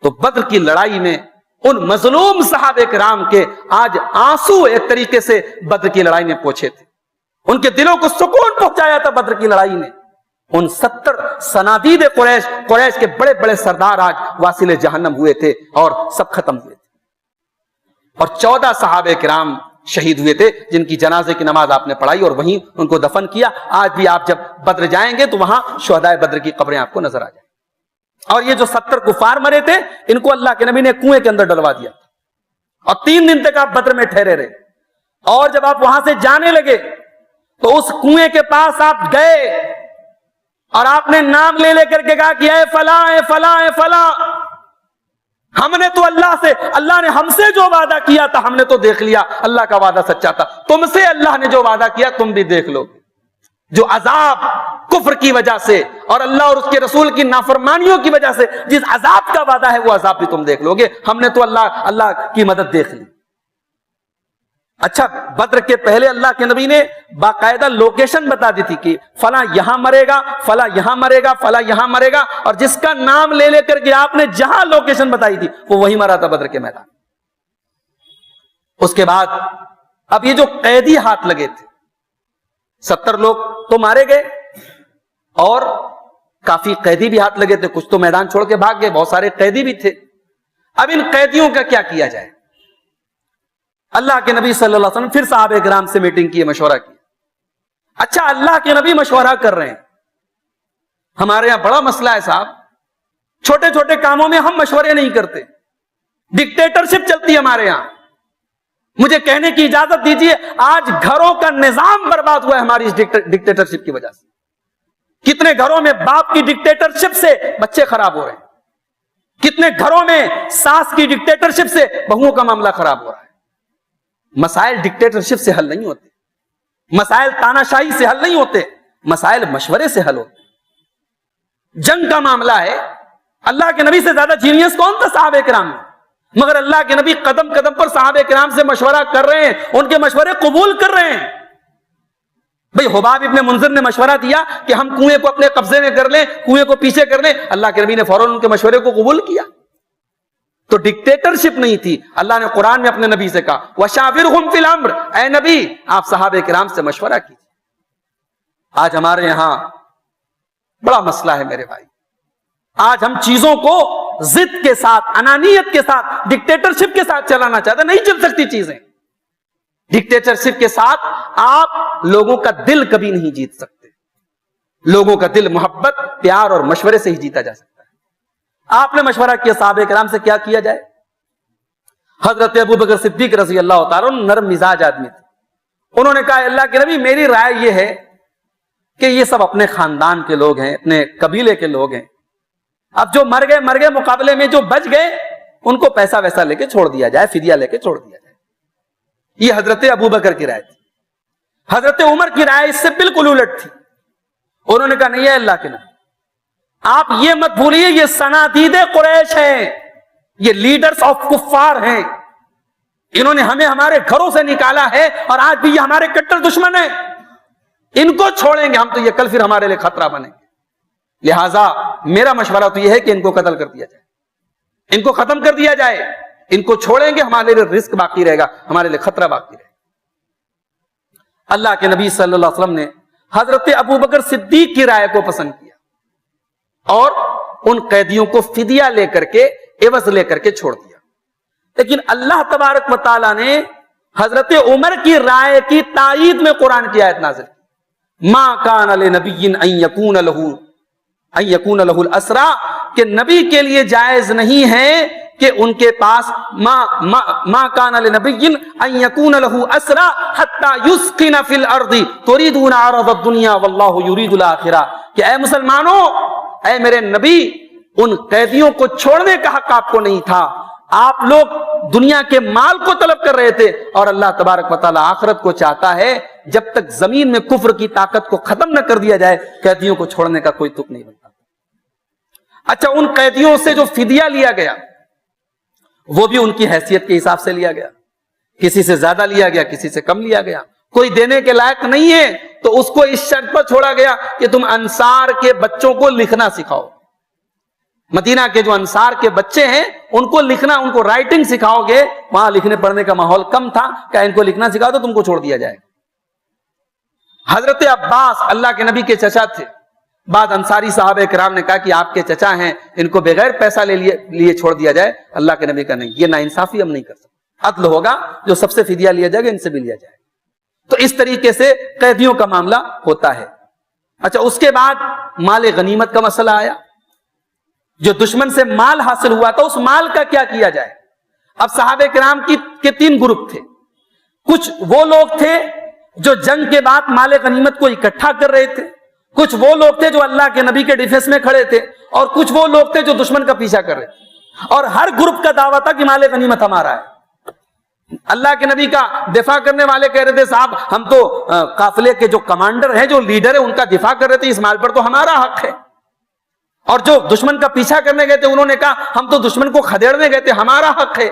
تو بدر کی لڑائی میں ان مظلوم صحابہ کرام کے آج آنسو ایک طریقے سے بدر کی لڑائی میں پہنچے تھے. ان کے دلوں کو سکون پہنچایا تھا بدر کی لڑائی نے. ان 70 صنادید قریش کے بڑے بڑے سردار آج واصل جہنم ہوئے تھے اور سب ختم ہوئے تھے. اور 14 صحابہ کرام شہید ہوئے تھے جن کی جنازے کی نماز آپ نے پڑھائی اور وہیں ان کو دفن کیا. آج بھی آپ جب بدر جائیں گے تو وہاں شہدائے بدر کی قبریں آپ کو نظر آ جائیں. اور یہ جو 70 کفار مرے تھے ان کو اللہ کے نبی نے کنویں کے اندر ڈلوا دیا, اور 3 دن تک آپ بدر میں ٹھہرے رہے. اور جب آپ وہاں سے جانے لگے تو اس کنویں کے پاس آپ گئے اور آپ نے نام لے لے کر کے کہا کہ اے فلاں اے فلاں اے فلاں. ہم نے تو اللہ سے، اللہ نے ہم سے جو وعدہ کیا تھا ہم نے تو دیکھ لیا، اللہ کا وعدہ سچا تھا، تم سے اللہ نے جو وعدہ کیا تم بھی دیکھ لو، جو عذاب کفر کی وجہ سے اور اللہ اور اس کے رسول کی نافرمانیوں کی وجہ سے جس عذاب کا وعدہ ہے وہ عذاب بھی تم دیکھ لو گے۔ ہم نے تو اللہ کی مدد دیکھ لی۔ اچھا، بدر کے پہلے اللہ کے نبی نے باقاعدہ لوکیشن بتا دی تھی کہ فلاں یہاں مرے گا، فلاں یہاں مرے گا، فلاں یہاں مرے گا، اور جس کا نام لے لے کر کے آپ نے جہاں لوکیشن بتائی تھی وہ وہی مرا تھا بدر کے میدان۔ اس کے بعد اب یہ جو قیدی ہاتھ لگے تھے 70 لوگ تو مارے گئے اور کافی قیدی بھی ہاتھ لگے تھے، کچھ تو میدان چھوڑ کے بھاگ گئے، بہت سارے قیدی بھی تھے۔ اب ان قیدیوں کا کیا کیا جائے؟ اللہ کے نبی صلی اللہ علیہ وسلم پھر صحابہ کرام سے میٹنگ کی، مشورہ کی۔ اچھا، اللہ کے نبی مشورہ کر رہے ہیں، ہمارے یہاں بڑا مسئلہ ہے صاحب، چھوٹے چھوٹے کاموں میں ہم مشورے نہیں کرتے، ڈکٹیٹرشپ چلتی ہے ہمارے یہاں۔ مجھے کہنے کی اجازت دیجیے، آج گھروں کا نظام برباد ہوا ہے ہماری اس ڈکٹیٹرشپ کی وجہ سے۔ کتنے گھروں میں باپ کی ڈکٹیٹرشپ سے بچے خراب ہو رہے ہیں، کتنے گھروں میں ساس کی ڈکٹیٹرشپ سے بہوؤں کا معاملہ خراب ہو رہا ہے۔ مسائل ڈکٹیٹرشپ سے حل نہیں ہوتے، مسائل تاناشاہی سے حل نہیں ہوتے، مسائل مشورے سے حل ہوتے۔ جنگ کا معاملہ ہے، اللہ کے نبی سے زیادہ جینیس کون تھا صحابہ کرام میں؟ مگر اللہ کے نبی قدم قدم پر صحابہ کرام سے مشورہ کر رہے ہیں، ان کے مشورے قبول کر رہے ہیں۔ بھئی حباب ابن منذر نے مشورہ دیا کہ ہم کنویں کو اپنے قبضے میں کر لیں، کنویں کو پیچھے کر لیں، اللہ کے نبی نے فوراً ان کے مشورے کو قبول کیا۔ تو ڈکٹیٹرشپ نہیں تھی۔ اللہ نے قرآن میں اپنے نبی سے کہا وَشَاوِرْهُمْ فِي الْأَمْرِ، اے نبی آپ صحابہ کرام سے مشورہ کیجیے۔ آج ہمارے یہاں بڑا مسئلہ ہے میرے بھائی، آج ہم چیزوں کو ضد کے ساتھ، انانیت کے ساتھ، ڈکٹیٹرشپ کے ساتھ چلانا چاہتے، نہیں چل سکتی چیزیں۔ ڈکٹیٹرشپ کے ساتھ آپ لوگوں کا دل کبھی نہیں جیت سکتے، لوگوں کا دل محبت، پیار اور مشورے سے ہی جیتا جا سکتا ہے۔ آپ نے مشورہ کیا صحابہ کرام سے کیا کیا جائے؟ حضرت ابو بکر صدیق رضی اللہ تعالیٰ نرم مزاج آدمی تھے، انہوں نے کہا اللہ کے نبی میری رائے یہ ہے کہ یہ سب اپنے خاندان کے لوگ ہیں، اپنے قبیلے کے لوگ ہیں، اب جو مر گئے مقابلے میں جو بچ گئے ان کو پیسہ ویسا لے کے چھوڑ دیا جائے، فدیہ لے کے چھوڑ دیا جائے۔ یہ حضرت ابو بکر کی رائے تھی۔ حضرت عمر کی رائے اس سے بالکل الٹ تھی، انہوں نے کہا نہیں ہے اللہ کے نبی آپ یہ مت بھولیے یہ صنادید قریش ہیں، یہ لیڈرز آف کفار ہیں، انہوں نے ہمیں ہمارے گھروں سے نکالا ہے اور آج بھی یہ ہمارے کٹر دشمن ہیں، ان کو چھوڑیں گے ہم تو یہ کل پھر ہمارے لیے خطرہ بنیں گے، لہٰذا میرا مشورہ تو یہ ہے کہ ان کو قتل کر دیا جائے، ان کو ختم کر دیا جائے، ان کو چھوڑیں گے ہمارے لیے رزق باقی رہے گا، ہمارے لیے خطرہ باقی رہے گا۔ اللہ کے نبی صلی اللہ علیہ وسلم نے حضرت ابو بکر صدیق کی رائے کو پسند کیا اور ان قیدیوں کو فدیہ لے کر کے، عوض لے کر کے چھوڑ دیا۔ لیکن اللہ تبارک و تعالیٰ نے حضرت عمر کی رائے کی تائید میں قرآن کی آیت نازل کی، ما کان لنبی ان یکون لہ الاسریٰ، کہ نبی کے لیے جائز نہیں ہے کہ ان کے پاس ما کان لنبی ان یکون لہ اسریٰ حتی یسکن فی الارض تریدون عرض الدنیا واللہ یرید الاخرہ، کہ اے مسلمانوں، اے میرے نبی، ان قیدیوں کو چھوڑنے کا حق آپ کو نہیں تھا، آپ لوگ دنیا کے مال کو طلب کر رہے تھے، اور اللہ تبارک و تعالیٰ آخرت کو چاہتا ہے۔ جب تک زمین میں کفر کی طاقت کو ختم نہ کر دیا جائے قیدیوں کو چھوڑنے کا کوئی تک نہیں بنتا۔ اچھا، ان قیدیوں سے جو فدیہ لیا گیا وہ بھی ان کی حیثیت کے حساب سے لیا گیا، کسی سے زیادہ لیا گیا، کسی سے کم لیا گیا، کوئی دینے کے لائق نہیں ہے تو اس کو اس شرط پر چھوڑا گیا کہ تم انصار کے بچوں کو لکھنا سکھاؤ، مدینہ کے جو انصار کے بچے ہیں ان کو لکھنا، ان کو رائٹنگ سکھاؤ گے، وہاں لکھنے پڑھنے کا ماحول کم تھا، کہ ان کو لکھنا سکھاؤ تو تم کو چھوڑ دیا جائے۔ حضرت عباس اللہ کے نبی کے چچا تھے، بعد انصاری صحابہ کرام نے کہا کہ آپ کے چچا ہیں، ان کو بغیر پیسہ لے لیے چھوڑ دیا جائے، اللہ کے نبی کا نہیں، یہ ناانصافی ہم نہیں کر سکتے، عدل ہوگا، جو سب سے فدیہ لیا جائے گا ان سے بھی لیا جائے گا۔ تو اس طریقے سے قیدیوں کا معاملہ ہوتا ہے۔ اچھا، اس کے بعد مال غنیمت کا مسئلہ آیا، جو دشمن سے مال حاصل ہوا تھا اس مال کا کیا کیا جائے؟ اب صحابہ کرام کے 3 گروپ تھے، کچھ وہ لوگ تھے جو جنگ کے بعد مال غنیمت کو اکٹھا کر رہے تھے، کچھ وہ لوگ تھے جو اللہ کے نبی کے ڈیفنس میں کھڑے تھے، اور کچھ وہ لوگ تھے جو دشمن کا پیچھا کر رہے تھے۔ اور ہر گروپ کا دعویٰ تھا کہ مال غنیمت ہمارا ہے. اللہ کے نبی کا دفاع کرنے والے کہہ رہے تھے صاحب ہم تو قافلے کے جو کمانڈر ہیں جو لیڈر ہیں ان کا دفاع کر رہے تھے, اس مال پر تو ہمارا حق ہے. اور جو دشمن کا پیچھا کرنے گئے تھے انہوں نے کہا ہم تو دشمن کو کھدیڑنے گئے تھے, ہمارا حق ہے.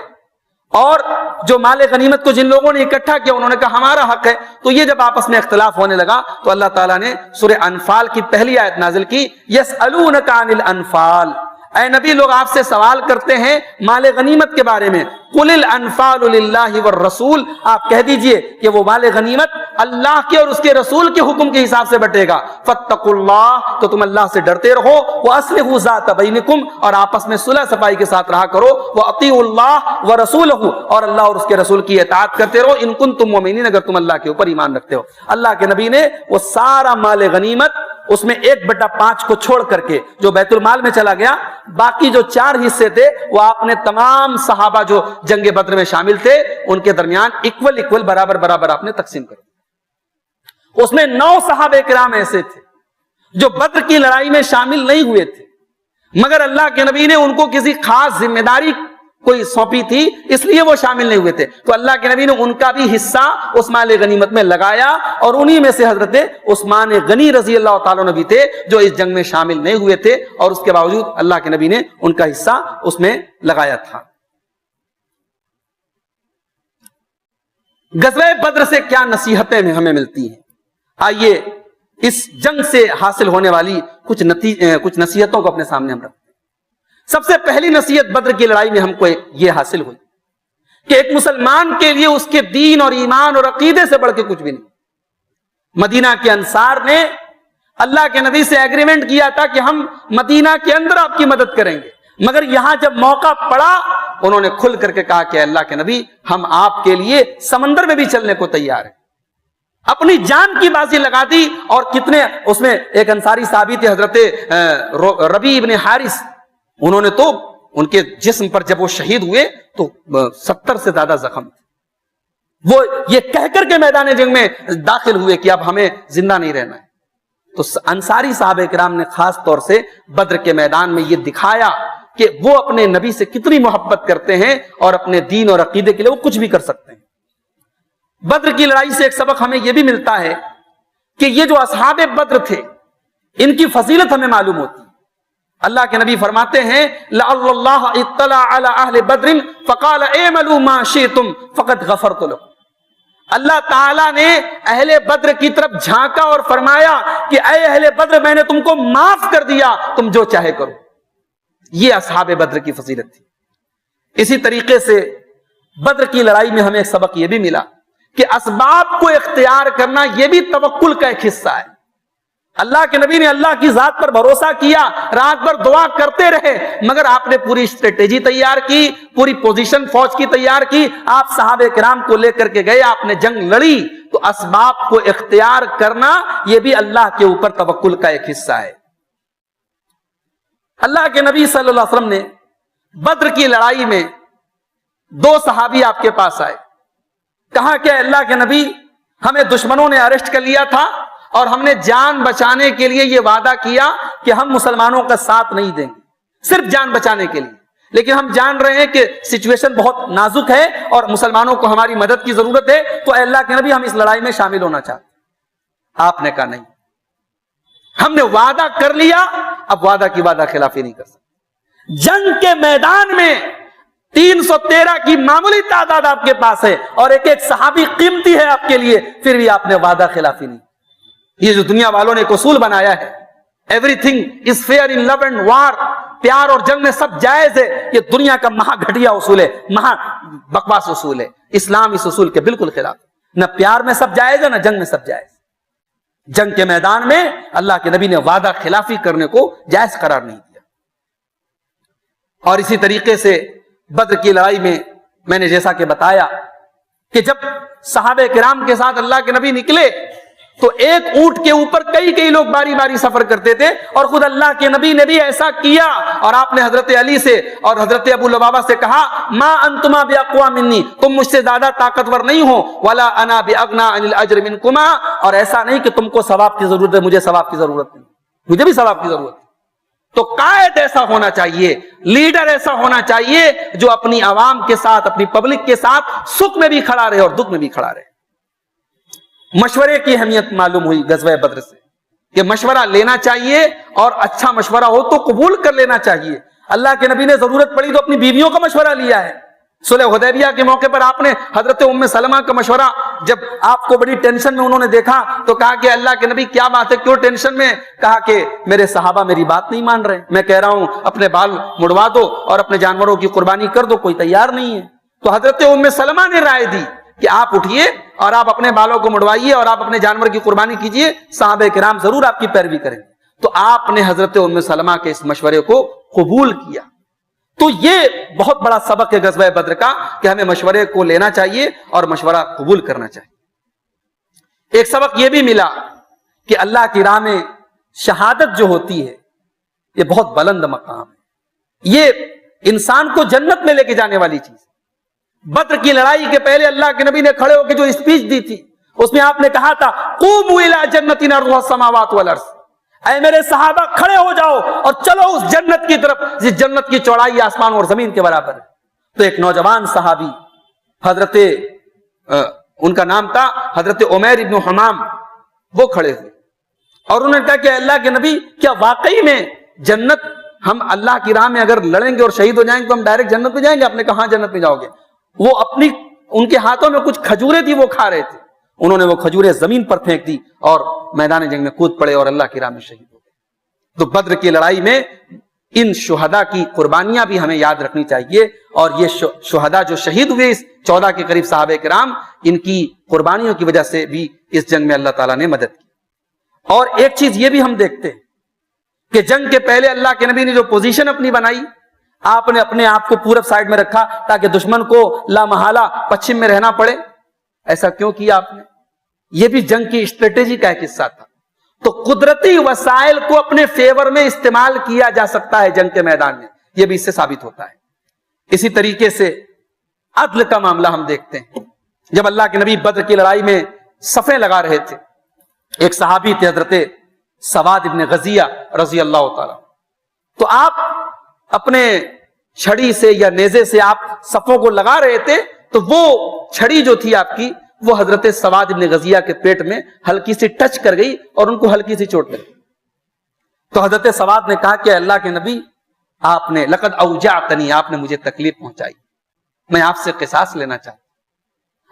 اور جو مال غنیمت کو جن لوگوں نے اکٹھا کیا انہوں نے کہا ہمارا حق ہے. تو یہ جب آپس میں اختلاف ہونے لگا تو اللہ تعالیٰ نے سورہ انفال کی پہلی آیت نازل کی, یسألونک عن الانفال, اے نبی لوگ آپ سے سوال کرتے ہیں مال غنیمت کے بارے میں. قل الانفال للہ والرسول, آپ کہہ دیجئے کہ وہ مال غنیمت اللہ کے اور اس کے رسول کے حکم کے حساب سے بٹے گا. فاتقوا اللہ, تو تم اللہ سے ڈرتے رہو. واصلحوا ذات بینکم, اور آپس میں صلح صفائی کے ساتھ رہا کرو. واطیعوا اللہ ورسولہ, اور اللہ اور اس کے رسول کی اطاعت کرتے رہو. ان کنتم مؤمنین, اگر تم اللہ کے اوپر ایمان رکھتے ہو. اللہ کے نبی نے وہ سارا مال غنیمت اس میں 1/5 کو چھوڑ کر کے جو بیت المال میں چلا گیا, باقی جو 4 حصے تھے وہ آپ نے تمام صحابہ جو جنگ بدر میں شامل تھے ان کے درمیان اکول برابر آپ نے تقسیم کر دیا. اس میں 9 صحابہ کرام ایسے تھے جو بدر کی لڑائی میں شامل نہیں ہوئے تھے, مگر اللہ کے نبی نے ان کو کسی خاص ذمہ داری کوئی سونپی تھی اس لیے وہ شامل نہیں ہوئے تھے. تو اللہ کے نبی نے ان کا بھی حصہ اس مال غنیمت میں لگایا, اور انہی میں سے حضرت عثمان غنی رضی اللہ تعالیٰ عنہ بھی تھے جو اس جنگ میں شامل نہیں ہوئے تھے, اور اس کے باوجود اللہ کے نبی نے ان کا حصہ اس میں لگایا تھا. غزوہ بدر سے کیا نصیحتیں ہمیں ملتی ہیں؟ آئیے اس جنگ سے حاصل ہونے والی کچھ نصیحتوں کو اپنے سامنے ہم رکھتے ہیں. سب سے پہلی نصیحت بدر کی لڑائی میں ہم کو یہ حاصل ہوئی کہ ایک مسلمان کے لیے اس کے دین اور ایمان اور عقیدے سے بڑھ کے کچھ بھی نہیں. مدینہ کے انصار نے اللہ کے نبی سے ایگریمنٹ کیا تھا کہ ہم مدینہ کے اندر آپ کی مدد کریں گے, مگر یہاں جب موقع پڑا انہوں نے کھل کر کے کہا کہ اللہ کے نبی ہم آپ کے لیے سمندر میں بھی چلنے کو تیار ہیں. اپنی جان کی بازی لگا دی. اور کتنے اس میں ایک انصاری صحابی تھے حضرت ربیع ابن حارث, انہوں نے تو ان کے جسم پر جب وہ شہید ہوئے تو 70 سے زیادہ زخم تھے. وہ یہ کہہ کر کے میدان جنگ میں داخل ہوئے کہ اب ہمیں زندہ نہیں رہنا ہے. تو انصاری صحابہ کرام نے خاص طور سے بدر کے میدان میں یہ دکھایا کہ وہ اپنے نبی سے کتنی محبت کرتے ہیں اور اپنے دین اور عقیدے کے لیے وہ کچھ بھی کر سکتے ہیں. بدر کی لڑائی سے ایک سبق ہمیں یہ بھی ملتا ہے کہ یہ جو اصحاب بدر تھے ان کی فضیلت ہمیں معلوم ہوتی. اللہ کے نبی فرماتے ہیں لعل اللہ اطلع علی اہل بدر فقال اعملوا ما شئتم فقد غفرت لكم. اللہ تعالیٰ نے اہل بدر کی طرف جھانکا اور فرمایا کہ اے اہل بدر میں نے تم کو معاف کر دیا, تم جو چاہے کرو. یہ اصحاب بدر کی فضیلت تھی. اسی طریقے سے بدر کی لڑائی میں ہمیں ایک سبق یہ بھی ملا کہ اسباب کو اختیار کرنا یہ بھی توکل کا ایک حصہ ہے. اللہ کے نبی نے اللہ کی ذات پر بھروسہ کیا, رات بھر دعا کرتے رہے, مگر آپ نے پوری اسٹریٹجی تیار کی, پوری پوزیشن فوج کی تیار کی, آپ صحابہ کرام کو لے کر کے گئے, آپ نے جنگ لڑی. تو اسباب کو اختیار کرنا یہ بھی اللہ کے اوپر توکل کا ایک حصہ ہے. اللہ کے نبی صلی اللہ علیہ وسلم نے بدر کی لڑائی میں 2 صحابی آپ کے پاس آئے, کہا کہ اللہ کے نبی ہمیں دشمنوں نے اریسٹ کر لیا تھا اور ہم نے جان بچانے کے لیے یہ وعدہ کیا کہ ہم مسلمانوں کا ساتھ نہیں دیں گے, صرف جان بچانے کے لیے, لیکن ہم جان رہے ہیں کہ سچویشن بہت نازک ہے اور مسلمانوں کو ہماری مدد کی ضرورت ہے, تو اے اللہ کے نبی ہم اس لڑائی میں شامل ہونا چاہتے ہیں. آپ نے کہا نہیں, ہم نے وعدہ کر لیا, اب وعدہ کی وعدہ خلافی نہیں کر سکتے. جنگ کے میدان میں 313 کی معمولی تعداد آپ کے پاس ہے اور ایک ایک صحابی قیمتی ہے آپ کے لیے, پھر بھی آپ نے وعدہ خلافی نہیں. یہ جو دنیا والوں نے ایک اصول بنایا ہے, everything is fair in love and war, پیار اور جنگ میں سب جائز ہے, یہ دنیا کا مہا گھٹیا اصول ہے, مہا بکواس اصول ہے. اسلام اس اصول کے بالکل خلاف, نہ پیار میں سب جائز ہے نہ جنگ میں سب جائز. جنگ کے میدان میں اللہ کے نبی نے وعدہ خلافی کرنے کو جائز قرار نہیں دیا. اور اسی طریقے سے بدر کی لڑائی میں نے جیسا کہ بتایا کہ جب صحابہ کرام کے ساتھ اللہ کے نبی نکلے تو ایک اونٹ کے اوپر کئی لوگ باری باری سفر کرتے تھے, اور خود اللہ کے نبی نے بھی ایسا کیا. اور آپ نے حضرت علی سے اور حضرت ابو لبابہ سے کہا ما انتما باقوا منی, تم مجھ سے زیادہ طاقتور نہیں ہو, ولا انا باغنا عن الاجر منکما, اور ایسا نہیں کہ تم کو ثواب کی ضرورت ہے, مجھے ثواب کی ضرورت نہیں, مجھے بھی ثواب کی ضرورت ہے. تو قائد ایسا ہونا چاہیے, لیڈر ایسا ہونا چاہیے جو اپنی عوام کے ساتھ, اپنی پبلک کے ساتھ سکھ میں بھی کھڑا رہے اور دکھ میں بھی کھڑا رہے. مشورے کی اہمیت معلوم ہوئی غزوہ بدر سے کہ مشورہ لینا چاہیے اور اچھا مشورہ ہو تو قبول کر لینا چاہیے. اللہ کے نبی نے ضرورت پڑی تو اپنی بیویوں کا مشورہ لیا ہے. صلح حدیبیہ کے موقع پر آپ نے حضرت ام سلمہ کا مشورہ, جب آپ کو بڑی ٹینشن میں انہوں نے دیکھا تو کہا کہ اللہ کے نبی کیا بات ہے, کیوں ٹینشن میں؟ کہا کہ میرے صحابہ میری بات نہیں مان رہے, میں کہہ رہا ہوں اپنے بال مڑوا دو اور اپنے جانوروں کی قربانی کر دو, کوئی تیار نہیں ہے. تو حضرت ام سلمہ نے رائے دی کہ آپ اٹھیے اور آپ اپنے بالوں کو مڑوائیے اور آپ اپنے جانور کی قربانی کیجئے, صحابہ کرام ضرور آپ کی پیروی کریں گے. تو آپ نے حضرت ام سلمہ کے اس مشورے کو قبول کیا. تو یہ بہت بڑا سبق ہے غزوہ بدر کا کہ ہمیں مشورے کو لینا چاہیے اور مشورہ قبول کرنا چاہیے. ایک سبق یہ بھی ملا کہ اللہ کی راہ میں شہادت جو ہوتی ہے یہ بہت بلند مقام ہے, یہ انسان کو جنت میں لے کے جانے والی چیز. بدر کی لڑائی کے پہلے اللہ کے نبی نے کھڑے ہو کے جو اسپیچ دی تھی اس میں آپ نے کہا تھا قوموا الی جنت عرضها السماوات والارض, اے میرے صحابہ کھڑے ہو جاؤ اور چلو اس جنت کی طرف جس جنت کی چوڑائی آسمان اور زمین کے برابر ہے. تو ایک نوجوان صحابی حضرت ان کا نام تھا حضرت عمیر ابن حمام, وہ کھڑے ہوئے اور انہوں نے کہا کہ اللہ کے نبی کیا واقعی میں جنت, ہم اللہ کی راہ میں اگر لڑیں گے اور شہید ہو جائیں گے تو ہم ڈائریکٹ جنت میں جائیں گے؟ آپ نے کہا ہاں جنت میں جاؤ گے. وہ اپنی ان کے ہاتھوں میں کچھ کھجوریں تھی وہ کھا رہے تھے, انہوں نے وہ کھجوریں زمین پر پھینک دی اور میدان جنگ میں کود پڑے اور اللہ کی راہ میں شہید ہو گئے. تو بدر کی لڑائی میں ان شہداء کی قربانیاں بھی ہمیں یاد رکھنی چاہیے, اور یہ شہداء جو شہید ہوئے اس 14 کے قریب صحابہ کرام, ان کی قربانیوں کی وجہ سے بھی اس جنگ میں اللہ تعالیٰ نے مدد کی. اور ایک چیز یہ بھی ہم دیکھتے ہیں کہ جنگ کے پہلے اللہ کے نبی نے جو پوزیشن اپنی بنائی, آپ نے اپنے آپ کو پورب سائڈ میں رکھا تاکہ دشمن کو لا محالہ پچھم میں رہنا پڑے. ایسا کیوں کیا آپ نے؟ یہ بھی جنگ کی اسٹریٹجی کا ایک حصہ تھا. تو قدرتی وسائل کو اپنے فیور میں استعمال کیا جا سکتا ہے جنگ کے میدان میں, یہ بھی اس سے ثابت ہوتا ہے. اسی طریقے سے عدل کا معاملہ ہم دیکھتے ہیں. جب اللہ کے نبی بدر کی لڑائی میں صفیں لگا رہے تھے, ایک صحابی تھے حضرت سواد ابن غزیہ رضی اللہ تعالی, تو آپ اپنے چھڑی سے یا نیزے سے آپ صفوں کو لگا رہے تھے, تو وہ چھڑی جو تھی آپ کی وہ حضرت سواد ابن غزیہ کے پیٹ میں ہلکی سی ٹچ کر گئی اور ان کو ہلکی سی چوٹ لگی. تو حضرت سواد نے کہا کہ اللہ کے نبی آپ نے لقد اوجعتنی, آپ نے مجھے تکلیف پہنچائی, میں آپ سے قصاص لینا چاہتا ہوں.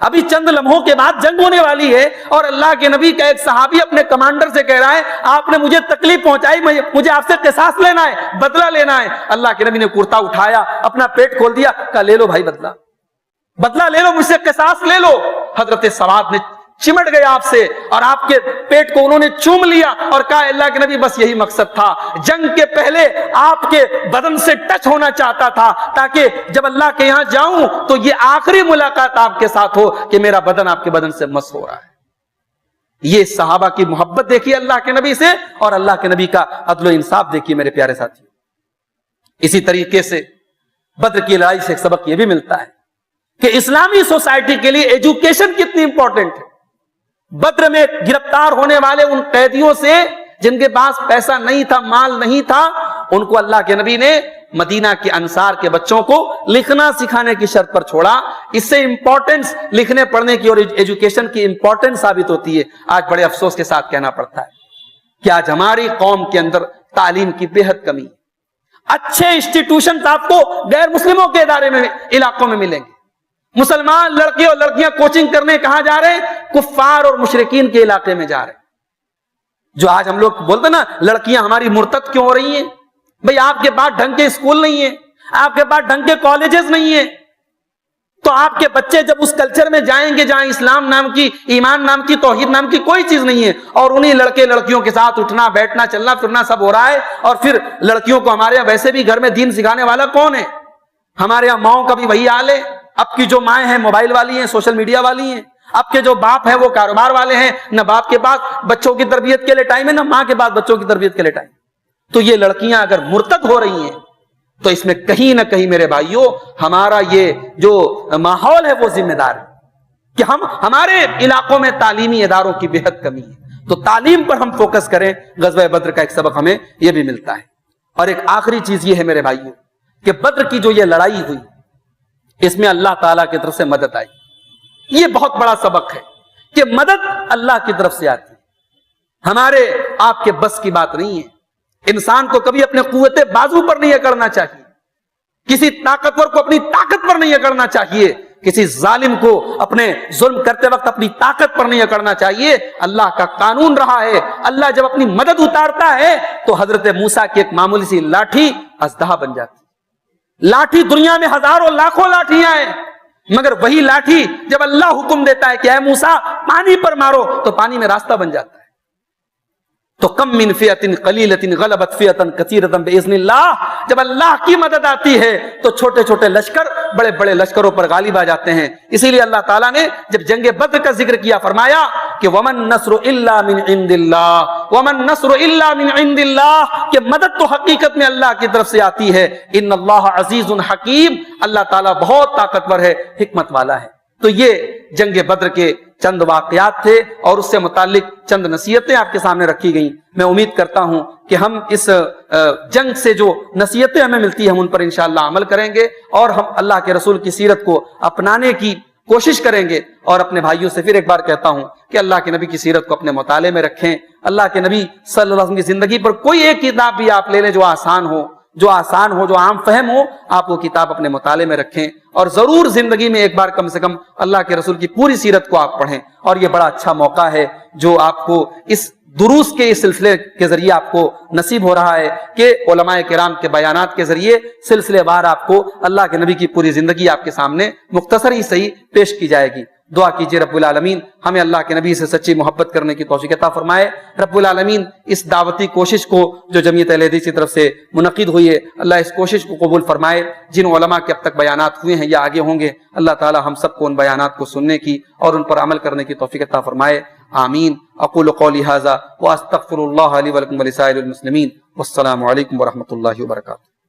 ابھی چند لمحوں کے بعد جنگ ہونے والی ہے اور اللہ کے نبی کا ایک صحابی اپنے کمانڈر سے کہہ رہا ہے آپ نے مجھے تکلیف پہنچائی, مجھے آپ سے قصاص لینا ہے, بدلہ لینا ہے. اللہ کے نبی نے کرتا اٹھایا, اپنا پیٹ کھول دیا, کہا لے لو بھائی بدلہ لے لو, مجھ سے قصاص لے لو. حضرت سواد نے چمٹ گئے آپ سے اور آپ کے پیٹ کو انہوں نے چوم لیا اور کہا اللہ کے نبی بس یہی مقصد تھا, جنگ کے پہلے آپ کے بدن سے ٹچ ہونا چاہتا تھا تاکہ جب اللہ کے یہاں جاؤں تو یہ آخری ملاقات آپ کے ساتھ ہو کہ میرا بدن آپ کے بدن سے مس ہو رہا ہے. یہ صحابہ کی محبت دیکھیے اللہ کے نبی سے, اور اللہ کے نبی کا عدل و انصاف دیکھیے میرے پیارے ساتھی. اسی طریقے سے بدر کی لڑائی سے ایک سبق یہ بھی ملتا ہے کہ اسلامی سوسائٹی کے لیے ایجوکیشن کتنی امپورٹنٹ ہے. بدر میں گرفتار ہونے والے ان قیدیوں سے جن کے پاس پیسہ نہیں تھا, مال نہیں تھا, ان کو اللہ کے نبی نے مدینہ کے انصار کے بچوں کو لکھنا سکھانے کی شرط پر چھوڑا. اس سے امپورٹنس لکھنے پڑھنے کی اور ایجوکیشن کی امپورٹنس ثابت ہوتی ہے. آج بڑے افسوس کے ساتھ کہنا پڑتا ہے کہ آج ہماری قوم کے اندر تعلیم کی بے حد کمی ہے. اچھے انسٹیٹیوشن آپ کو غیر مسلموں کے ادارے میں علاقوں میں ملیں گے. مسلمان لڑکے اور لڑکیاں کوچنگ کرنے کہاں جا رہے ہیں؟ کفار اور مشرکین کے علاقے میں جا رہے ہیں. جو آج ہم لوگ بولتے ہیں نا لڑکیاں ہماری مرتد کیوں ہو رہی ہیں, بھئی آپ کے پاس ڈھنگ کے اسکول نہیں ہیں, آپ کے پاس ڈھنگ کے کالجز نہیں ہیں, تو آپ کے بچے جب اس کلچر میں جائیں گے جہاں اسلام نام کی, ایمان نام کی, توحید نام کی کوئی چیز نہیں ہے, اور انہی لڑکے لڑکیوں کے ساتھ اٹھنا بیٹھنا چلنا پھرنا سب ہو رہا ہے. اور پھر لڑکیوں کو ہمارے یہاں ویسے بھی گھر میں دین سکھانے والا کون ہے؟ ہمارے یہاں ماؤں کا بھی وہی حال ہے. اب کی جو مائیں ہیں موبائل والی ہیں, سوشل میڈیا والی ہیں. اب کے جو باپ ہیں وہ کاروبار والے ہیں, نہ باپ کے پاس بچوں کی تربیت کے لیے ٹائم ہے, نہ ماں کے پاس بچوں کی تربیت کے لیے ٹائم. تو یہ لڑکیاں اگر مرتد ہو رہی ہیں تو اس میں کہیں نہ کہیں میرے بھائیوں ہمارا یہ جو ماحول ہے وہ ذمہ دار ہے کہ ہمارے علاقوں میں تعلیمی اداروں کی بے حد کمی ہے. تو تعلیم پر ہم فوکس کریں. غزوہ بدر کا ایک سبق ہمیں یہ بھی ملتا ہے. اور ایک آخری چیز یہ ہے میرے بھائیوں کہ بدر کی جو یہ لڑائی ہوئی اس میں اللہ تعالیٰ کی طرف سے مدد آئی. یہ بہت بڑا سبق ہے کہ مدد اللہ کی طرف سے آتی ہے, ہمارے آپ کے بس کی بات نہیں ہے. انسان کو کبھی اپنے قوت بازو پر نہیں اکڑنا چاہیے, کسی طاقتور کو اپنی طاقت پر نہیں اکڑنا چاہیے, کسی ظالم کو اپنے ظلم کرتے وقت اپنی طاقت پر نہیں اکڑنا چاہیے. اللہ کا قانون رہا ہے, اللہ جب اپنی مدد اتارتا ہے تو حضرت موسیٰ کی ایک معمولی سی لاٹھی اژدہا بن جاتی. لاٹھی دنیا میں ہزاروں لاکھوں لاٹھیاں ہیں, مگر وہی لاٹھی جب اللہ حکم دیتا ہے کہ اے موسیٰ پانی پر مارو تو پانی میں راستہ بن جاتا ہے. تو کم من فئۃ قلیلۃ غلبت فئۃ کثیرۃ باذن اللہ, جب اللہ کی مدد آتی ہے تو چھوٹے چھوٹے لشکر بڑے بڑے لشکروں پر غالب آ جاتے ہیں. اسی لیے اللہ تعالیٰ نے جب جنگ بدر کا ذکر کیا فرمایا کہ ومن نصر الا من عند اللہ, ومن نصر الا من عند اللہ, کہ مدد تو حقیقت میں اللہ کی طرف سے آتی ہے. ان اللہ عزیز حکیم, اللہ تعالیٰ بہت طاقتور ہے, حکمت والا ہے. تو یہ جنگ بدر کے چند واقعات تھے اور اس سے متعلق چند نصیحتیں آپ کے سامنے رکھی گئیں. میں امید کرتا ہوں کہ ہم اس جنگ سے جو نصیحتیں ہمیں ملتی ہیں ہم ان پر انشاءاللہ عمل کریں گے اور ہم اللہ کے رسول کی سیرت کو اپنانے کی کوشش کریں گے. اور اپنے بھائیوں سے پھر ایک بار کہتا ہوں کہ اللہ کے نبی کی سیرت کو اپنے مطالعے میں رکھیں. اللہ کے نبی صلی اللہ علیہ وسلم کی زندگی پر کوئی ایک کتاب بھی آپ لے لیں جو آسان ہو, جو عام فہم ہو, آپ وہ کتاب اپنے مطالعے میں رکھیں اور ضرور زندگی میں ایک بار کم سے کم اللہ کے رسول کی پوری سیرت کو آپ پڑھیں. اور یہ بڑا اچھا موقع ہے جو آپ کو اس دروس کے اس سلسلے کے ذریعے آپ کو نصیب ہو رہا ہے کہ علماء کرام کے بیانات کے ذریعے سلسلے وار آپ کو اللہ کے نبی کی پوری زندگی آپ کے سامنے مختصر ہی صحیح پیش کی جائے گی. دعا کیجئے رب العالمین ہمیں اللہ کے نبی سے سچی محبت کرنے کی توفیق عطا فرمائے. رب العالمین اس دعوتی کوشش کو جو جمعیت اہل حدیث کی طرف سے منعقد ہوئی ہے, اللہ اس کوشش کو قبول فرمائے. جن علماء کے اب تک بیانات ہوئے ہیں یا آگے ہوں گے, اللہ تعالی ہم سب کو ان بیانات کو سننے کی اور ان پر عمل کرنے کی توفیق عطا فرمائے. آمین. اقول قولی ھذا واستغفر اللہ لی ولکم ولسائر المسلمین. والسلام علیکم ورحمۃ اللہ وبرکاتہ.